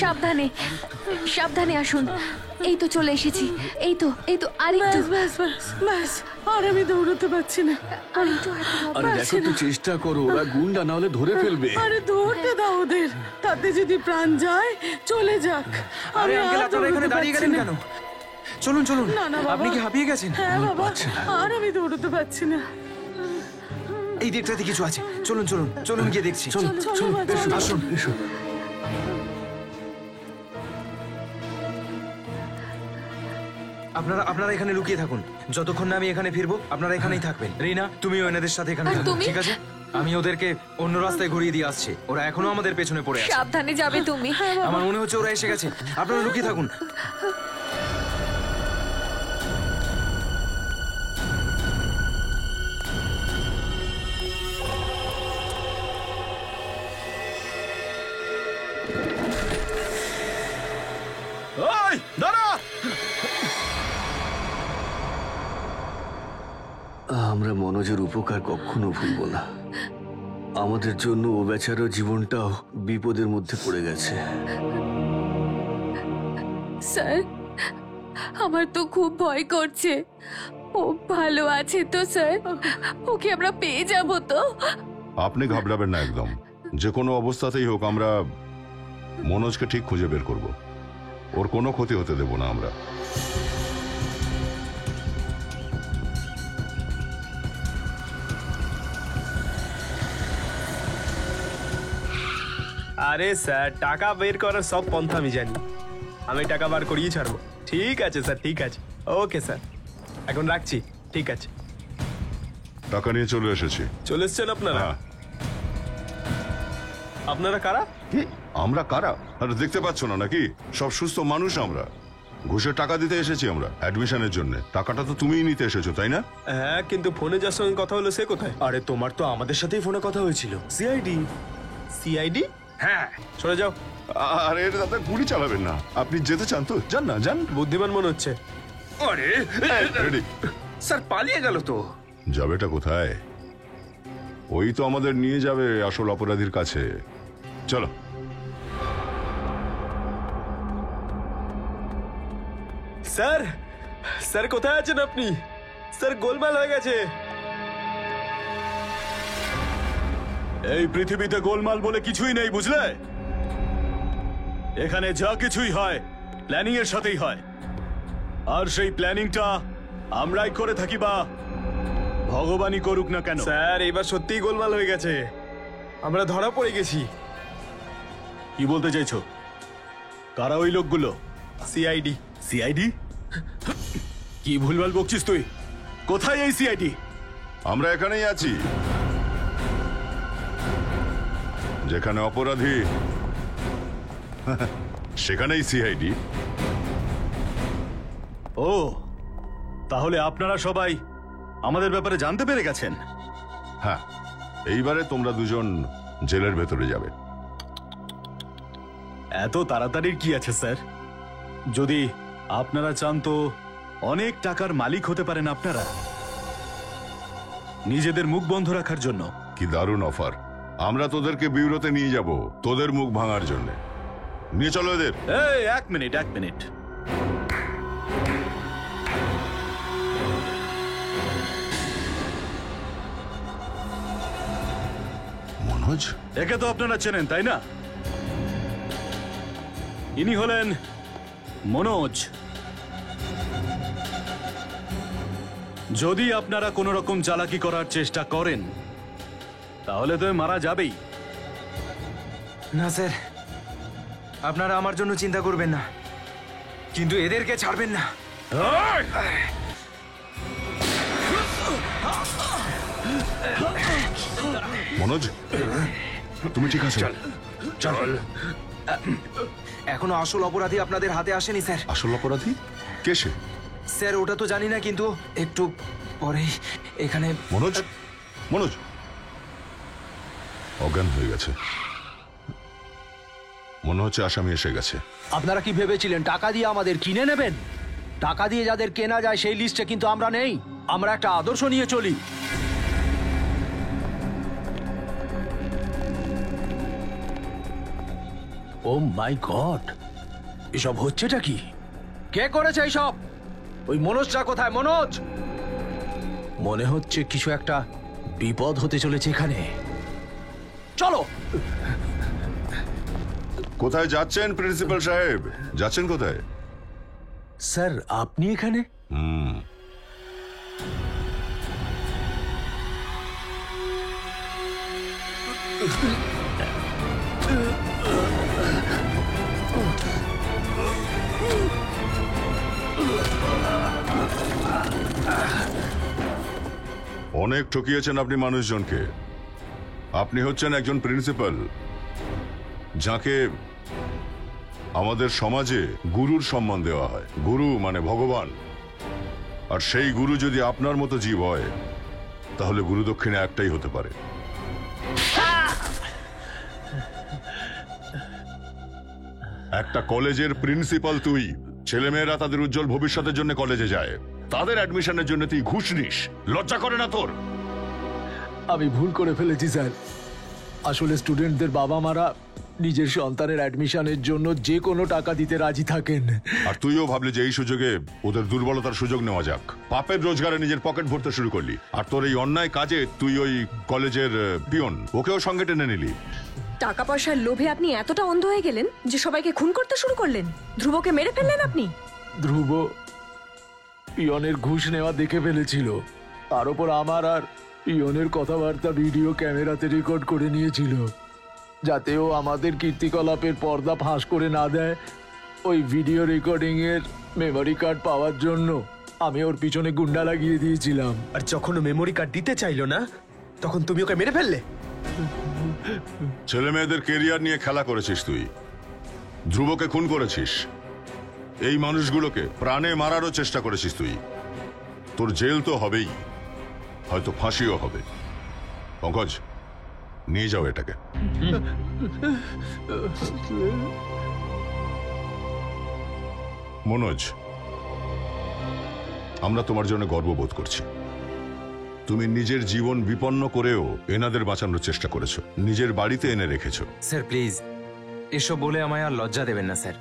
সাবধানে সাবধানে আসুন। এই তো চলে এসেছি, এই তো আর একটু। ব্যাস ব্যাস ব্যাস, আর আমি দৌড়তে পারছি না। আরে দেখো একটু চেষ্টা করো, ওরা গুন্ডা না হলে ধরে ফেলবে। আরে ধরতে দাও ওদের, তাতে যদি প্রাণ যায় চলে যাক। আরে আমি আঙ্কেল, আর আপনারা এখানে দৌড়তে দাঁড়িয়ে পারছি গেলেন না। কেন? চলুন চলুন। না না বাবা, আপনি কি হাঁপিয়ে গেছেন? হ্যাঁ বাবা, আর আমি দৌড়তে পারছি না। এই দিকটাতে কিছু আছে, চলুন চলুন চলুন গিয়ে দেখছি। চলো, চলো, আসুন। আপনারা এখানে লুকিয়ে থাকুন, যতক্ষণ না আমি এখানে ফিরবো আপনারা এখানেই থাকবেন। রিনা, তুমিও এনাদের সাথে এখানে থাকো, ঠিক আছে? আমি ওদেরকে অন্য রাস্তায় ঘুরিয়ে দিয়ে আসছি, ওরা এখনো আমাদের পেছনে পড়ে আছে। সাবধানে যাবে তুমি। আমার মনে হচ্ছে ওরা এসে গেছে, আপনারা লুকিয়ে থাকুন। ওই দাঁড়া! আমরা মনোজের উপকার কখনো ভুলবো না। আমাদের জন্য ও বেচারার জীবনটাও বিপদের মধ্যে পড়ে গেছে। স্যার, আমার তো খুব ভয় করছে। ও ভালো আছে তো স্যার? ওকে আমরা পেয়ে যাব তো? আপনি ঘাবড়াবেন না একদম। যে কোনো অবস্থাতেই হোক আমরা মনোজকে ঠিক খুঁজে বের করব। ওর কোনো ক্ষতি হতে দেব না আমরা। আরে স্যার, টাকা বের করার সব পন্থা আমি জানি। আমি টাকা বার করিয়ে ছাড়বো। ঠিক আছে স্যার, ঠিক আছে। ওকে স্যার, এখন রাখছি। ঠিক আছে। টাকা নিয়ে চলে এসেছি। চলে এসছেন আপনারা? আপনারা কারা? আমরা কারা? আরে দেখতে পাচ্ছ না নাকি? সব সুস্থ মানুষ আমরা। ঘুষের টাকা দিতে এসেছি আমরা অ্যাডমিশনের জন্য। টাকাটা তো তুমিই নিতে এসেছো, তাই না? হ্যাঁ, কিন্তু ফোনে যার সঙ্গে কথা হলো সে কোথায়? আরে তোমার তো আমাদের সাথেই ফোনে কথা হয়েছিল। সিআইডি। সিআইডি? হ্যাঁ, সরে যাও। আরে দাদা, গুলি চালাবেন না। আপনি যেতে চান তো যান না, যান। বুদ্ধিমান মনে হচ্ছে। আরে রেডি স্যার, পালিয়ে গেল তো। যাবেটা কোথায়? ওই তো আমাদের নিয়ে যাবে আসল অপরাধীর কাছে। চলো। স্যার, স্যার কোথায় আছেন আপনি? স্যার, গোলমাল হয়ে গেছে। এই পৃথিবীতে গোলমাল বলে কিছুই নেই, বুঝলে? এখানে যা কিছুই হয় প্ল্যানিং এর সাথেই হয়, আর সেই প্ল্যানিংটা আমরাই করে থাকি বা ভগবানই করুক না কেন। স্যার, এবার সত্যিই গোলমাল হয়ে গেছে। আমরা ধরা পড়ে গেছি। কি বলতে চাইছো? কারা ওই লোকগুলো? সিআইডি। সিআইডি? কি ভুলভাল বকছিস তুই? কোথায় এই সিআইডি? আমরা এখানেই আছি। যেখানে অপরাধী সেখানেই সিআইডি। ও, তাহলে আপনারা সবাই আমাদের ব্যাপারে জানতে পেরে গেছেন? হ্যাঁ, এইবারে তোমরা দুজন জেলের ভেতরে যাবে। এত তাড়াতাড়ির কি আছে স্যার? যদি আপনারা চান তো অনেক টাকার মালিক হতে পারেন আপনারা, নিজেদের মুখ বন্ধ রাখার জন্য। কি দারুণ অফার! আমরা তোদেরকে বিউরোতে নিয়ে যাব তোদের মুখ ভাঙার জন্য। নিয়ে চলো এদের। এই এক মিনিট মনোজ, একে তো আপনারা চেনেন তাই না? ইনি হলেন মনোজ। যদি আপনারা কোনো রকম চালাকি করার চেষ্টা করেন তাহলে তো মারা যাবেই। না স্যার, আপনারা আমার জন্য চিন্তা করবেন না, কিন্তু এদেরকে ছাড়বেন না। মনোজ, তুমি ঠিক আছো? চল। এখনো আসল অপরাধী আপনাদের হাতে আসেনি স্যার। আসল অপরাধী কে সে? স্যার ওটা তো জানি না, কিন্তু একটু পরেই এখানে। মনোজ অজ্ঞান হয়ে গেছে, মনে হচ্ছে আসামি এসে গেছে। আপনারা কি ভেবেছিলেন টাকা দিয়ে আমাদের কিনে নেবেন? টাকা দিয়ে যাদের কেনা যায় সেই লিস্টে কিন্তু আমরা নেই। আমরা একটা আদর্শ নিয়ে চলি। ও মাই গড, এসব হচ্ছেটা কি? কে করেছে এইসব? ওই মনোজটা কোথায়? মনোজ, মনে হচ্ছে কিছু একটা বিপদ হতে চলেছে এখানে। চলো। কোথায় যাচ্ছেন প্রিন্সিপাল সাহেব? যাচ্ছেন কোথায়? স্যার আপনি এখানে? অনেক ঠকিয়েছেন আপনি মানুষজনকে। আপনি হচ্ছেন একজন প্রিন্সিপাল, যাকে আমাদের সমাজে গুরুর সম্মান দেওয়া হয়। গুরু মানে ভগবান। আর সেই গুরু যদি আপনার মতো জীব হয় তাহলে গুরু দক্ষিণা একটাই হতে পারে। একটা কলেজের প্রিন্সিপাল তুই। ছেলেমেয়েরা তাদের উজ্জ্বল ভবিষ্যতের জন্য কলেজে যায়, তাদের অ্যাডমিশনের জন্য তুই ঘুষ নিস। লজ্জা করে না তোর? আমি ভুল করে ফেলেছি স্যার। আসলে স্টুডেন্টদের বাবা মারা নিজের সন্তানের অ্যাডমিশনের জন্য যে কোনো টাকা দিতে রাজি থাকেন। আর তুইও ভাবলি যে এই সুযোগে ওদের দুর্বলতার সুযোগ নেওয়া যাক। পাপের রোজগারে নিজের পকেট ভরতে শুরু করলি। আর তোর এই অন্যায় কাজে তুই ওই কলেজের পিয়ন, ওকেও সঙ্গে টেনে নিলি। টাকা পয়সার লোভে আপনি এতটা অন্ধ হয়ে গেলেন যে সবাইকে খুন করতে শুরু করলেন। ধ্রুবকে মেরে ফেললেন আপনি। ধ্রুব পিয়নের ঘুষ নেওয়া দেখে ফেলেছিল। তার উপর আমার আর পিয়নের কথাবার্তা ভিডিও ক্যামেরাতে রেকর্ড করে নিয়েছিল, যাতে ও আমাদের কীর্তিকলাপের পর্দা ফাঁস করে না দেয়। ওই ভিডিও রেকর্ডিং এর মেমোরি কার্ড পাওয়ার জন্য আমি ওর পিছনে গুন্ডা লাগিয়ে দিয়েছিলাম। আর যখন ও মেমোরি কার্ড দিতে চাইলো না, তখন তুমি ওকে মেরে ফেললে। ছেলে মেয়েদের কেরিয়ার নিয়ে খেলা করেছিস তুই। ধ্রুবকে খুন করেছিস। এই মানুষগুলোকে প্রাণে মারারও চেষ্টা করেছিস তুই। তোর জেল তো হবেই, হয়তো ফাঁসিও হবে। পঙ্কজ, নিয়ে যাও এটাকে। মনোজ, আমরা তোমার জন্য গর্ববোধ করছি। তুমি নিজের জীবন বিপন্ন করেও এনাদের বাঁচানোর চেষ্টা করেছো, নিজের বাড়িতে এনে রেখেছো। স্যার প্লিজ এসব বলে আমায় আর লজ্জা দেবেন না স্যার।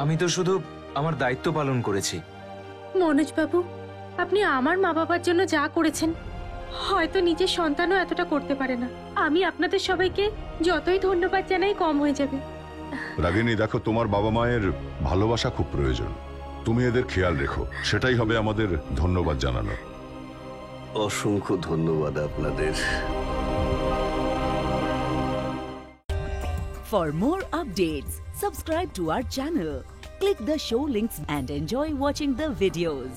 আমি তো শুধু আমার দায়িত্ব পালন করেছি। মনোজ বাবু, আপনি আমার মা বাবার জন্য যা করেছেন হয়তো নিজের সন্তানও এতটা করতে পারে না। আমি আপনাদের সবাইকে যতই ধন্যবাদ জানাই কম হয়ে যাবে। রাগিনী, দেখো, তোমার বাবা মায়ের ভালোবাসা খুব প্রয়োজন। তুমি এদের খেয়াল রেখো, সেটাই হবে আমাদের ধন্যবাদ জানানো। অসংখ্য ধন্যবাদ আপনাদের। For more updates, subscribe to our channel, click the show links and enjoy watching the videos.